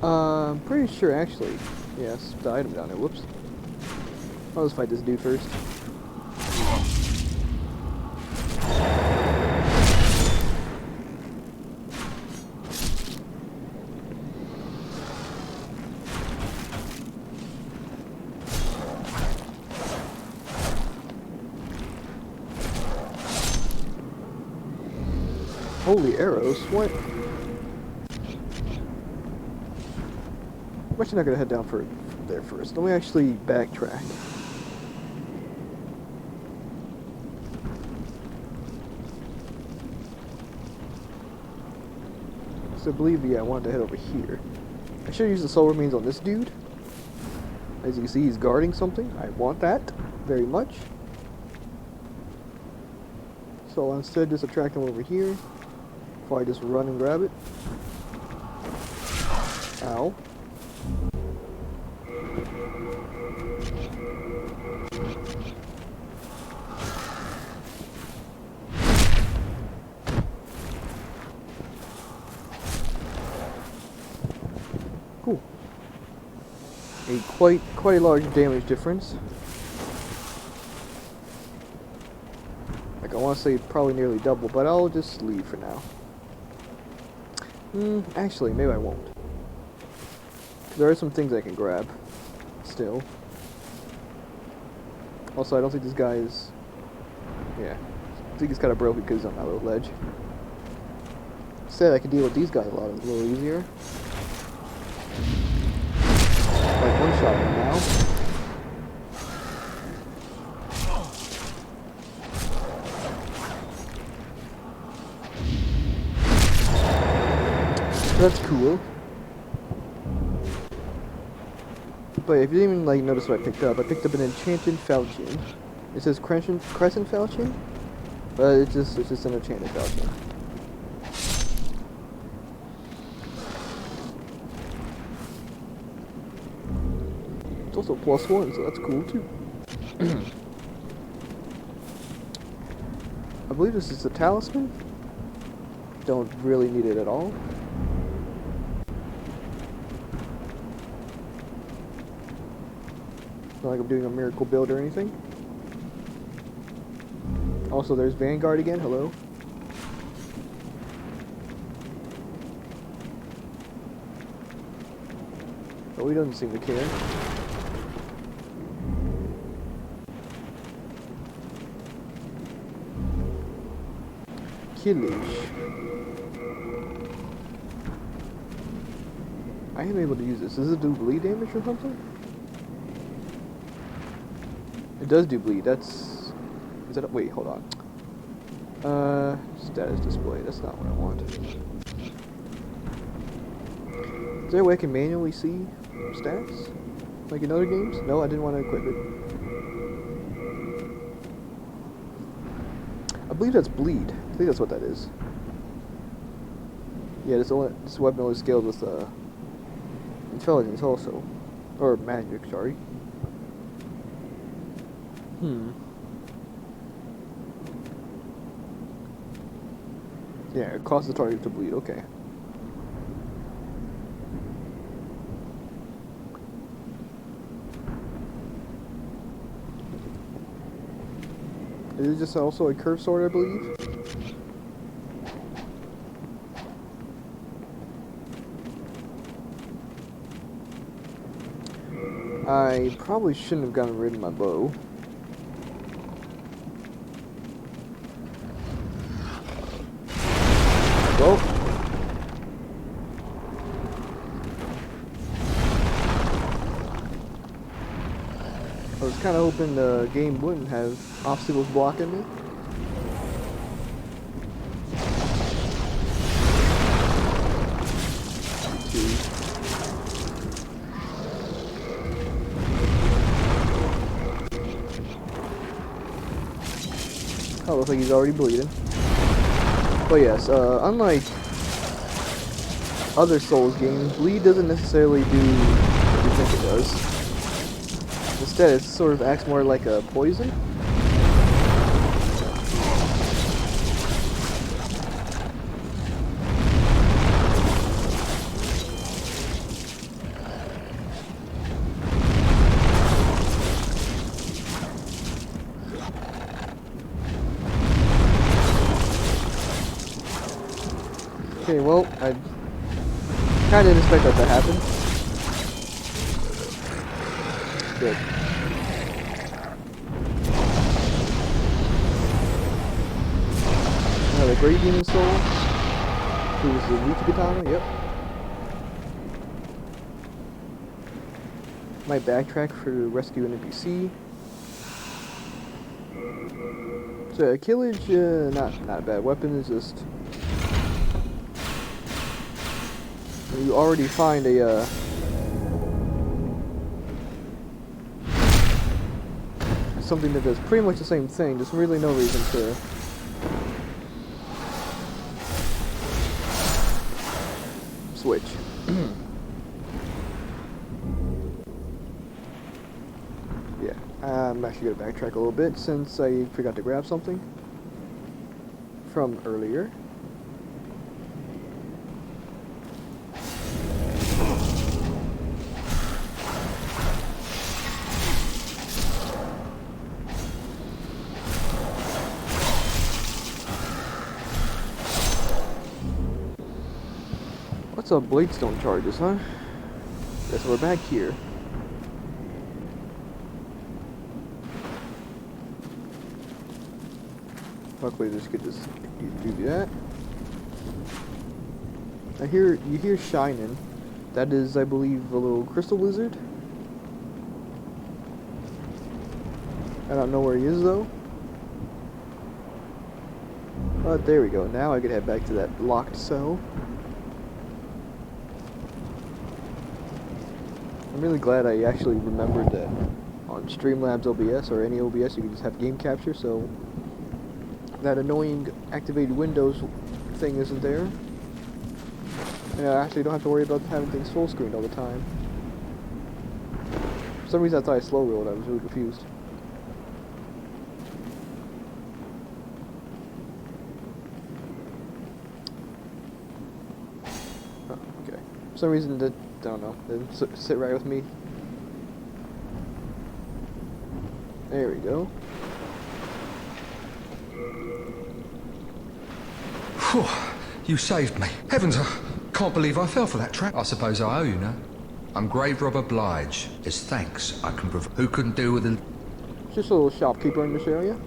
I'm pretty sure actually. Yes, the item down there. Whoops. I'll just fight this dude first. Holy arrows, what? I'm actually not gonna head down for there first. Let me actually backtrack. So I believe, yeah, I wanted to head over here. I should use the soul remains on this dude. As you can see, he's guarding something. I want that very much. So I'll instead just attract him over here before I just run and grab it. Ow. Cool. A quite a large damage difference. Like I want to say probably nearly double, but I'll just leave for now. Actually, maybe I won't. There are some things I can grab still. Also, I don't think this guy is... Yeah. I think he's kind of broken because he's on that little ledge. Instead, I can deal with these guys a little easier. Like one shot right now. That's cool. But if you didn't even like notice what I picked up an enchanted falchion. It says crescent falchion, but it's just an enchanted falchion. It's also +1, so that's cool too. I believe this is a talisman. Don't really need it at all. Not like I'm doing a miracle build or anything. Also, there's Vanguard again. Hello. Oh, he doesn't seem to care. Killage. I am able to use this. Does it do bleed damage or something? It does do bleed. That's... Is that a... Wait, hold on. Status display. That's not what I want. Is there a way I can manually see stats? Like in other games? No, I didn't want to equip it. I believe that's bleed. I think that's what that is. Yeah, this weapon only scaled with intelligence also. Or magic, sorry. Yeah, it causes the target to bleed, okay. Is it just also a curved sword, I believe? I probably shouldn't have gotten rid of my bow. Well, I was kind of hoping the game wouldn't have obstacles blocking me. Oh, looks like he's already bleeding. But yes, unlike other Souls games, bleed doesn't necessarily do what you think it does. Instead, it sort of acts more like a poison. Okay, well, I kind of didn't expect that to happen. Good. Another Great Demon Soul. Who's the Weak Katana? Yep. Might backtrack for rescue an NPC. So Killage, not a bad weapon. It's just you already find a something that does pretty much the same thing, there's really no reason to switch. Yeah, I'm actually gonna backtrack a little bit since I forgot to grab something from earlier. What's up, Bladestone charges, huh? Guess we're back here. Luckily, this could just do that. You hear shining. That is, I believe, a little crystal lizard. I don't know where he is though. But there we go. Now I can head back to that locked cell. I'm really glad I actually remembered that on Streamlabs OBS or any OBS you can just have game capture, so that annoying activated Windows thing isn't there. And I actually don't have to worry about having things full screened all the time. For some reason I thought I slow rolled, I was really confused. Oh, okay. For some reason that, I don't know, didn't sit right with me. There we go. Phew, you saved me. Heavens, I can't believe I fell for that trap. I suppose I owe you now. I'm grave robber Blige. As thanks, I can prove who couldn't do with a... Just a little shopkeeper in this area.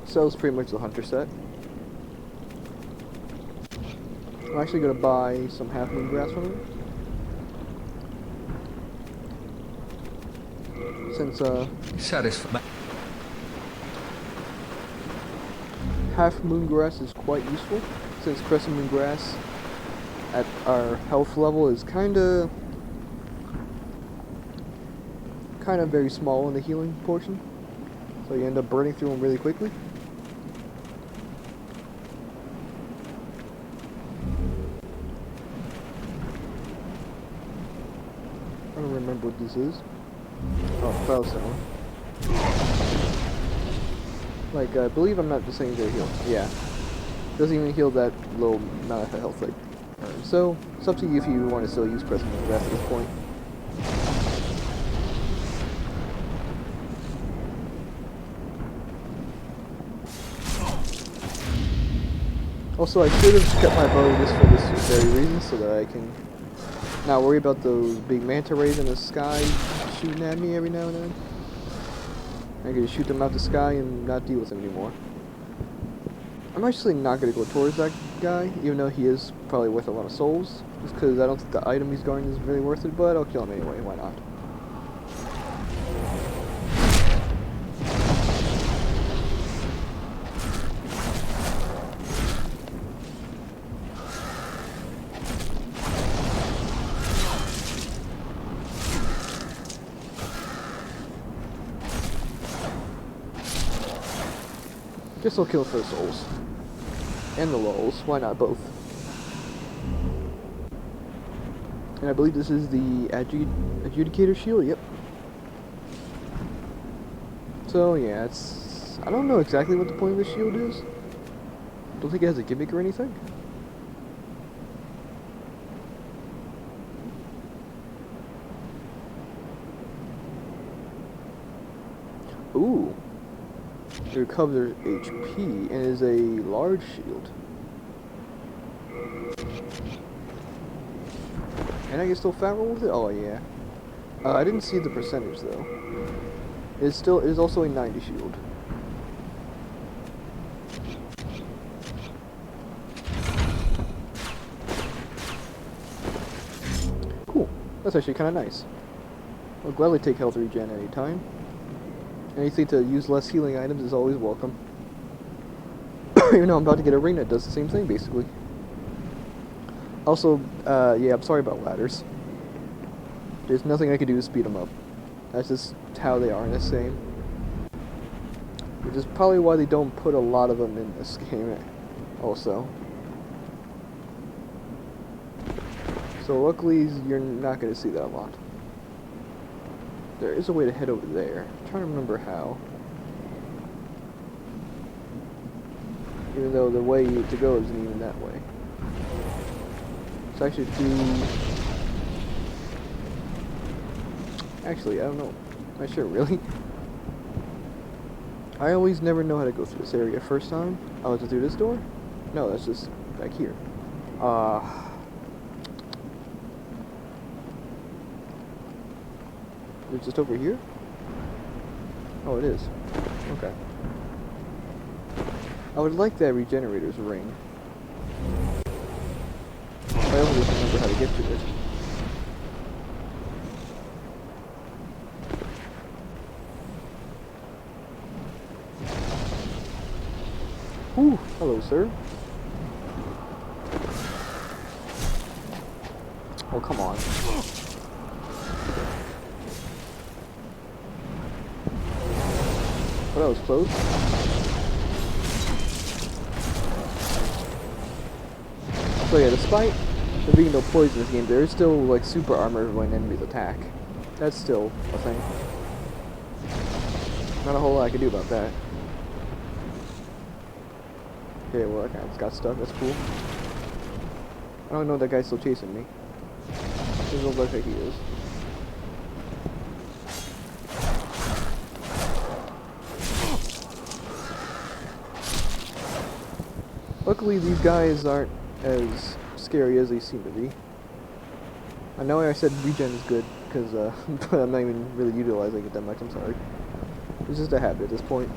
Sells pretty much the hunter set. I'm actually gonna buy some half moon grass from him. Since Satisfied. half moon grass is quite useful, since crescent moon grass at our health level is kinda very small in the healing portion, so you end up burning through them really quickly. I don't remember what this is. Oh, Cloudstone. Like, I believe I'm not the same to heal. Yeah. Doesn't even heal that low amount of health. Like, so, it's up to you if you want to still use Crescent Moon Grass at this point. Also, I should have kept my bow just for this very reason, so that I can not worry about those big manta rays in the sky shooting at me every now and then. I can just shoot them out the sky and not deal with them anymore. I'm actually not going to go towards that guy, even though he is probably worth a lot of souls. Just because I don't think the item he's guarding is really worth it, but I'll kill him anyway, why not? Guess I'll kill for the souls. And the lulls, why not both? And I believe this is the Adjudicator shield, yep. So yeah, it's... I don't know exactly what the point of this shield is. Don't think it has a gimmick or anything. Ooh. It recovers HP and is a large shield. And I can still fat roll with it? Oh yeah. I didn't see the percentage though. It is also a 90 shield. Cool. That's actually kind of nice. I'll gladly take health regen anytime. Anything to use less healing items is always welcome. Even though I'm about to get a ring that does the same thing, basically. Also, yeah, I'm sorry about ladders. There's nothing I can do to speed them up. That's just how they are in this game. Which is probably why they don't put a lot of them in this game, also. So luckily, you're not going to see that a lot. There is a way to head over there. I'm trying to remember how. Even though the way to go isn't even that way. So I should do... Actually, I don't know. I'm not sure, really. I always never know how to go through this area first time. Oh, is it through this door? No, that's just back here. It's just over here? Oh, it is. Okay. I would like that regenerator's ring. I only just remember how to get to it. Ooh, hello, sir. Oh, come on. Well, that was close. So yeah, despite there being no poison in this game, there is still like super armor when enemies attack. That's still a thing. Not a whole lot I can do about that. Okay, well that guy just got stuck, that's cool. I don't know if that guy's still chasing me. Doesn't look like he is. Luckily these guys aren't as scary as they seem to be. I know I said regen is good, because but I'm not even really utilizing it that much, I'm sorry. It's just a habit at this point.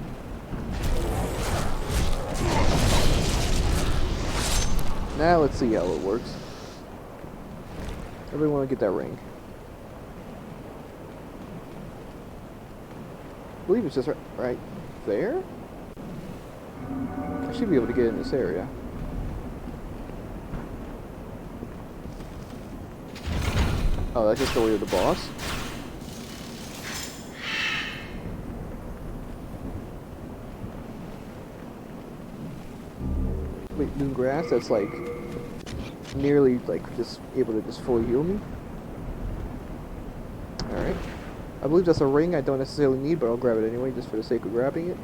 Now let's see how it works. I really want to get that ring. I believe it's just right there? I should be able to get in this area. Oh, that's just the way of the boss? Wait, moon grass? That's like nearly like just able to just fully heal me. Alright. I believe that's a ring I don't necessarily need, but I'll grab it anyway just for the sake of grabbing it.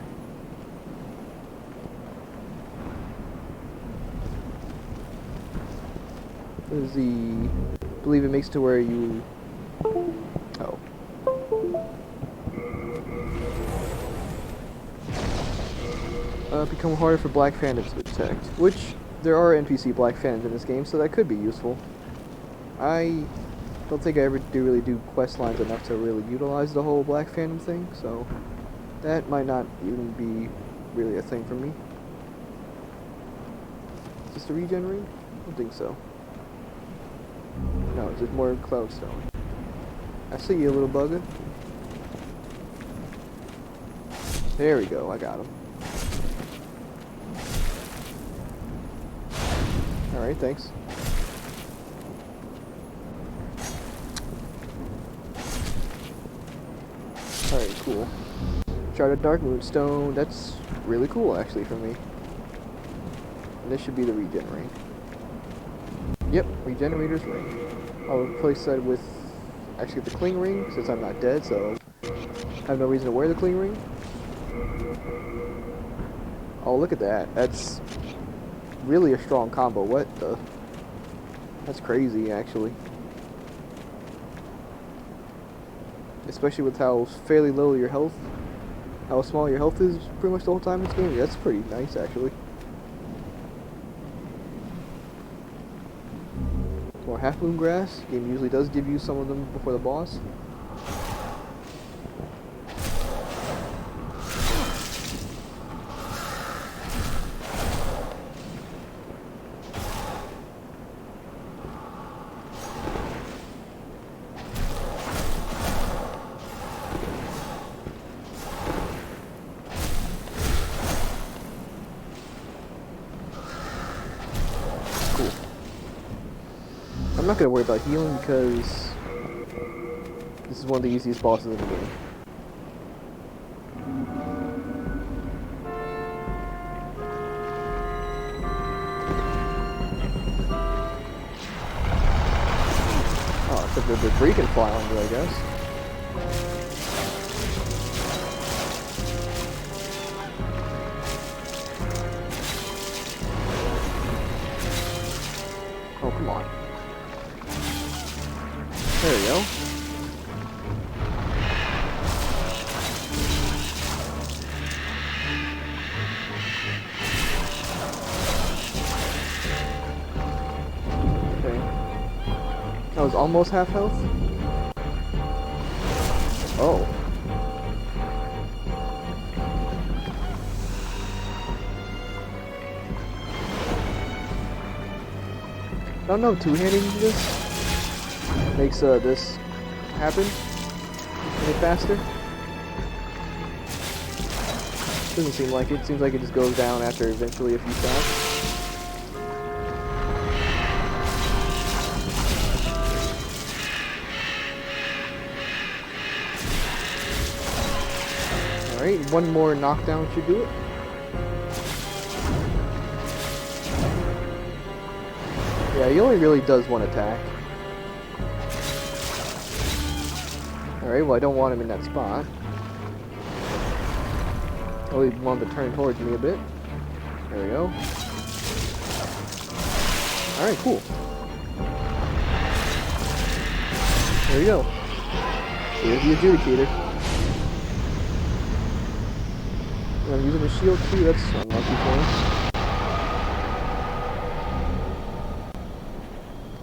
What is the... I believe it makes it to where you... Oh. Become harder for black phantoms to detect. Which, there are NPC black phantoms in this game, so that could be useful. I don't think I ever really do quest lines enough to really utilize the whole black phantom thing, so... that might not even be really a thing for me. Is this the regen ring? I don't think so. No, it's just more cloudstone. I see you, little bugger. There we go, I got him. Alright, thanks. Alright, cool. Shard Dark Moonstone, that's really cool actually for me. And this should be the regen ring. Yep, regenerator's ring. I'll replace that with actually the cling ring since I'm not dead, so I have no reason to wear the cling ring. Oh, look at that. That's really a strong combo. What the? That's crazy, actually. Especially with how fairly low your health, how small your health is pretty much the whole time in this game. That's pretty nice, actually. More Half Moon Grass. Game usually does give you some of them before the boss. not gonna worry about healing because this is one of the easiest bosses in the game. Oh, except the debris can fly on you, I guess. Oh, come on. There we go. Okay. That was almost half health? Oh. I don't know, two-handing this makes this happen any faster. Doesn't seem like it. Seems like it just goes down after eventually a few shots. Alright, one more knockdown should do it. Yeah, he only really does one attack. Alright, well I don't want him in that spot. Oh, he wanted to turn towards me a bit. There we go. Alright, cool. There we go. Here's the adjudicator. And I'm using a shield too, that's unlucky for him.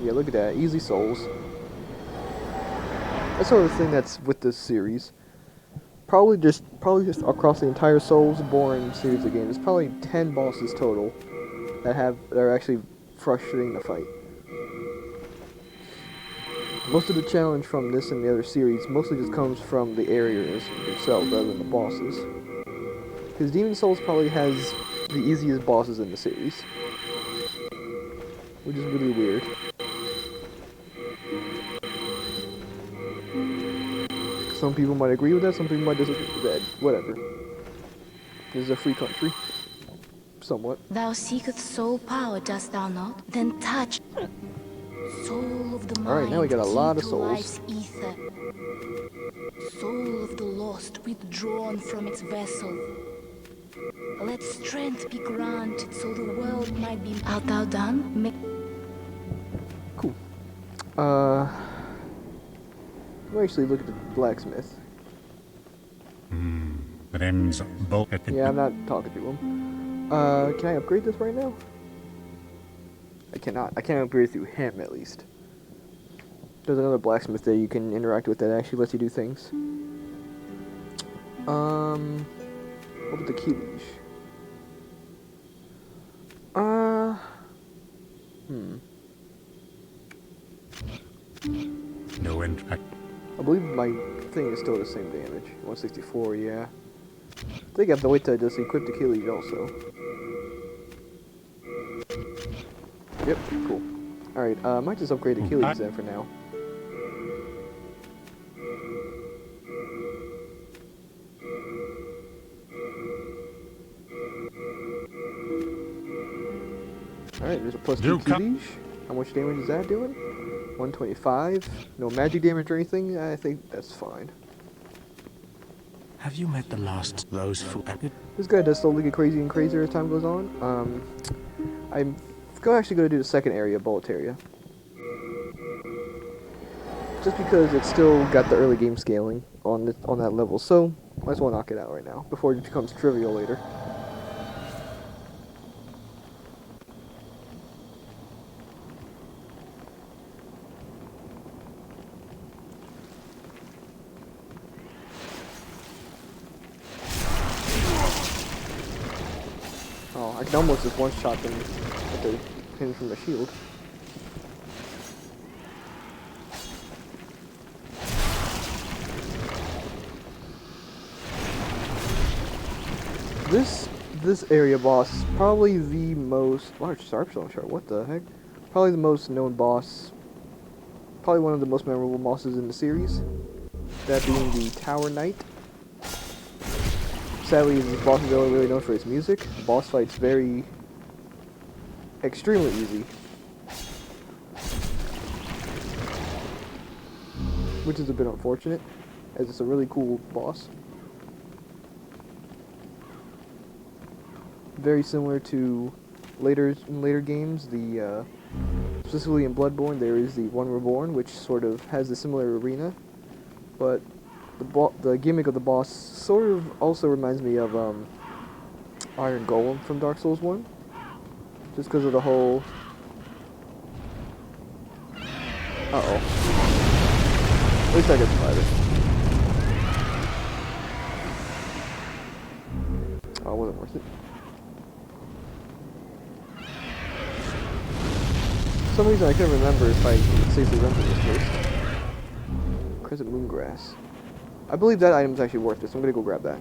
Yeah, look at that. Easy souls. That's sort of the thing that's with this series. Probably just across the entire Soulsborne series of games, there's probably 10 bosses total that are actually frustrating to fight. Most of the challenge from this and the other series mostly just comes from the areas themselves rather than the bosses. Because Demon Souls probably has the easiest bosses in the series. Which is really weird. Some people might agree with that, some people might disagree with that. Whatever. This is a free country. Somewhat. Thou seekest soul power, dost thou not? Then touch. Soul of the mind. Alright, now we got a lot of key to souls. life's ether. Soul of the lost withdrawn from its vessel. Let strength be granted so the world might be. Art thou done? Cool. We'll actually look at the blacksmith. Yeah, I'm not talking to him. Can I upgrade this right now? I cannot. I can't upgrade through him, at least. There's another blacksmith that you can interact with that actually lets you do things. What about the key leash? No impact. I believe my thing is still the same damage. 164, yeah. I think I have to wait to just equip the key leash also. Yep, cool. Alright, I might just upgrade the key leash then for now. Alright, there's a plus 2 key leash. How much damage is that doing? 125. No magic damage or anything. I think that's fine. Have you met the last those This guy does slowly get crazier and crazier as time goes on. I'm actually going to do the second area, Boletaria. Just because it's still got the early game scaling on that level, so might as well knock it out right now before it becomes trivial later. Oh, I can almost just one-shot them with the pin from the shield. This area boss is probably the most large sharpstone shard. What the heck? Probably the most known boss probably one of the most memorable bosses in the series. That being the Tower Knight. Sadly, this boss is only really known for its music. The boss fight's extremely easy. Which is a bit unfortunate, as it's a really cool boss. Very similar to later games, specifically in Bloodborne, there is the One Reborn, which sort of has a similar arena, but the gimmick of the boss sort of also reminds me of Iron Golem from Dark Souls 1, just because of the whole... Uh-oh. At least I get survive it. Oh, it wasn't worth it. For some reason I couldn't remember if I could safely run through this first. Crescent Moongrass. I believe that item's actually worth it, so I'm gonna go grab that.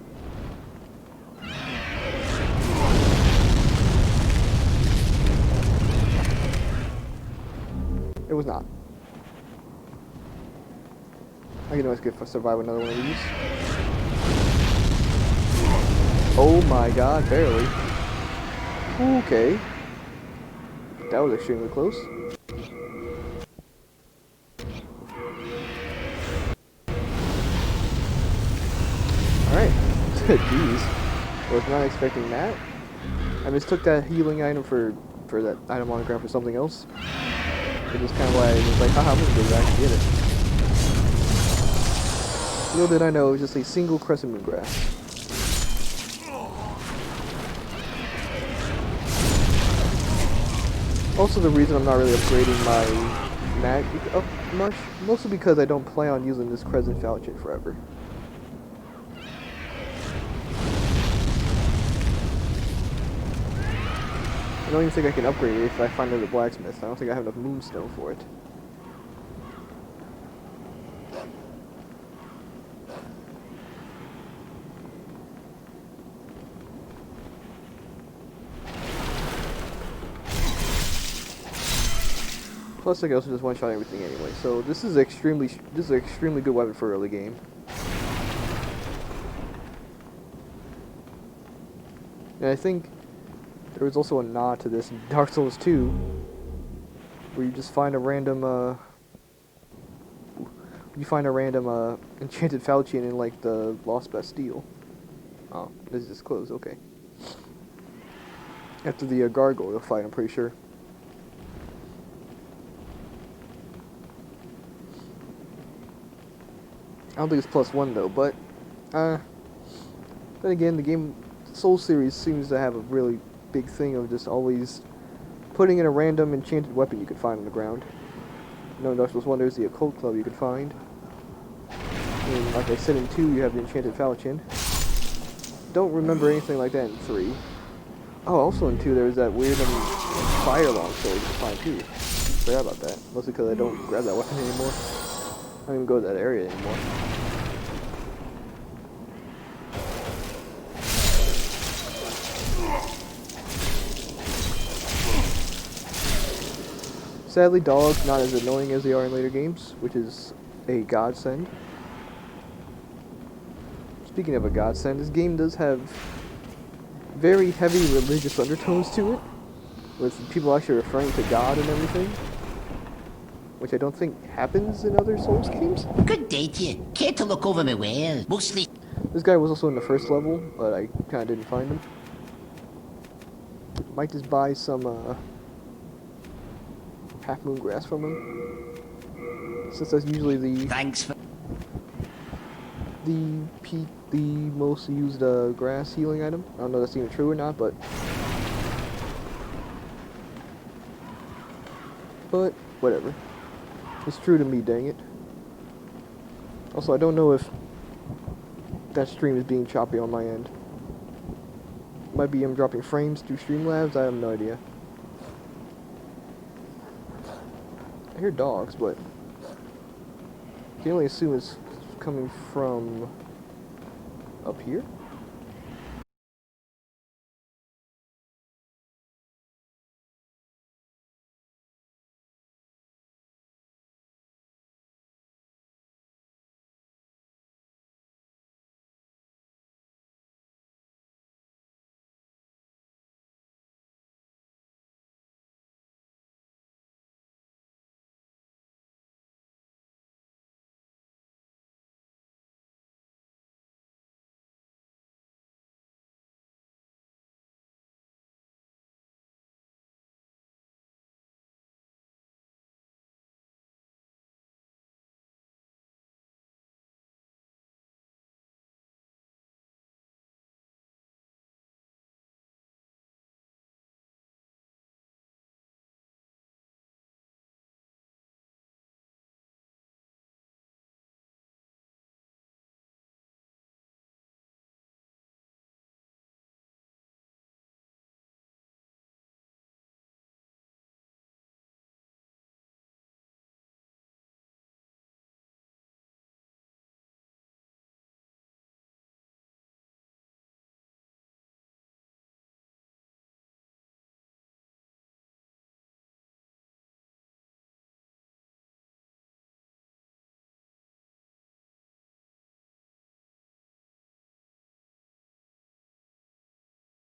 It was not. I can always survive another one of these. Oh my god, barely. Okay. That was extremely close. Alright. Jeez. Was not expecting that. I mistook that healing item for that item on the ground for something else. Which is kind of why I was like, haha, I'm gonna go back and get it. Little did I know, it was just a single Crescent Moongrass. Also, the reason I'm not really upgrading my mag up much, mostly because I don't plan on using this Crescent Falchion forever. I don't even think I can upgrade it if I find another blacksmith. I don't think I have enough moonstone for it. Plus, I can also just one-shot everything anyway. So this is an extremely good weapon for early game. And I think there was also a nod to this in Dark Souls 2, where you just find a random enchanted falchion in like the Lost Bastille. Oh, this is just closed. Okay. After the gargoyle fight, I'm pretty sure. I don't think it's +1 though, but then again, the Soul series seems to have a really big thing of just always putting in a random enchanted weapon you could find on the ground. You know, in Dark Souls 1 there's the Occult Club you could find. And like I said in 2, you have the enchanted falchion. Don't remember anything like that in 3. Oh, also in 2 there was that weird fire longsword you could find too. Forgot about that. Mostly because I don't grab that weapon anymore. I don't even go to that area anymore. Sadly, dogs not as annoying as they are in later games, which is a godsend. Speaking of a godsend, this game does have very heavy religious undertones to it, with people actually referring to God and everything, which I don't think happens in other Souls games. Good day to you. Care to look over my wares? Mostly. This guy was also in the first level, but I kind of didn't find him. Might just buy some half moon grass from him, since that's usually the most used grass healing item. I don't know if that's even true or not, but whatever. It's true to me, dang it. Also, I don't know if that stream is being choppy on my end. Might be I'm dropping frames through Streamlabs, I have no idea. I hear dogs, but I can only assume it's coming from up here?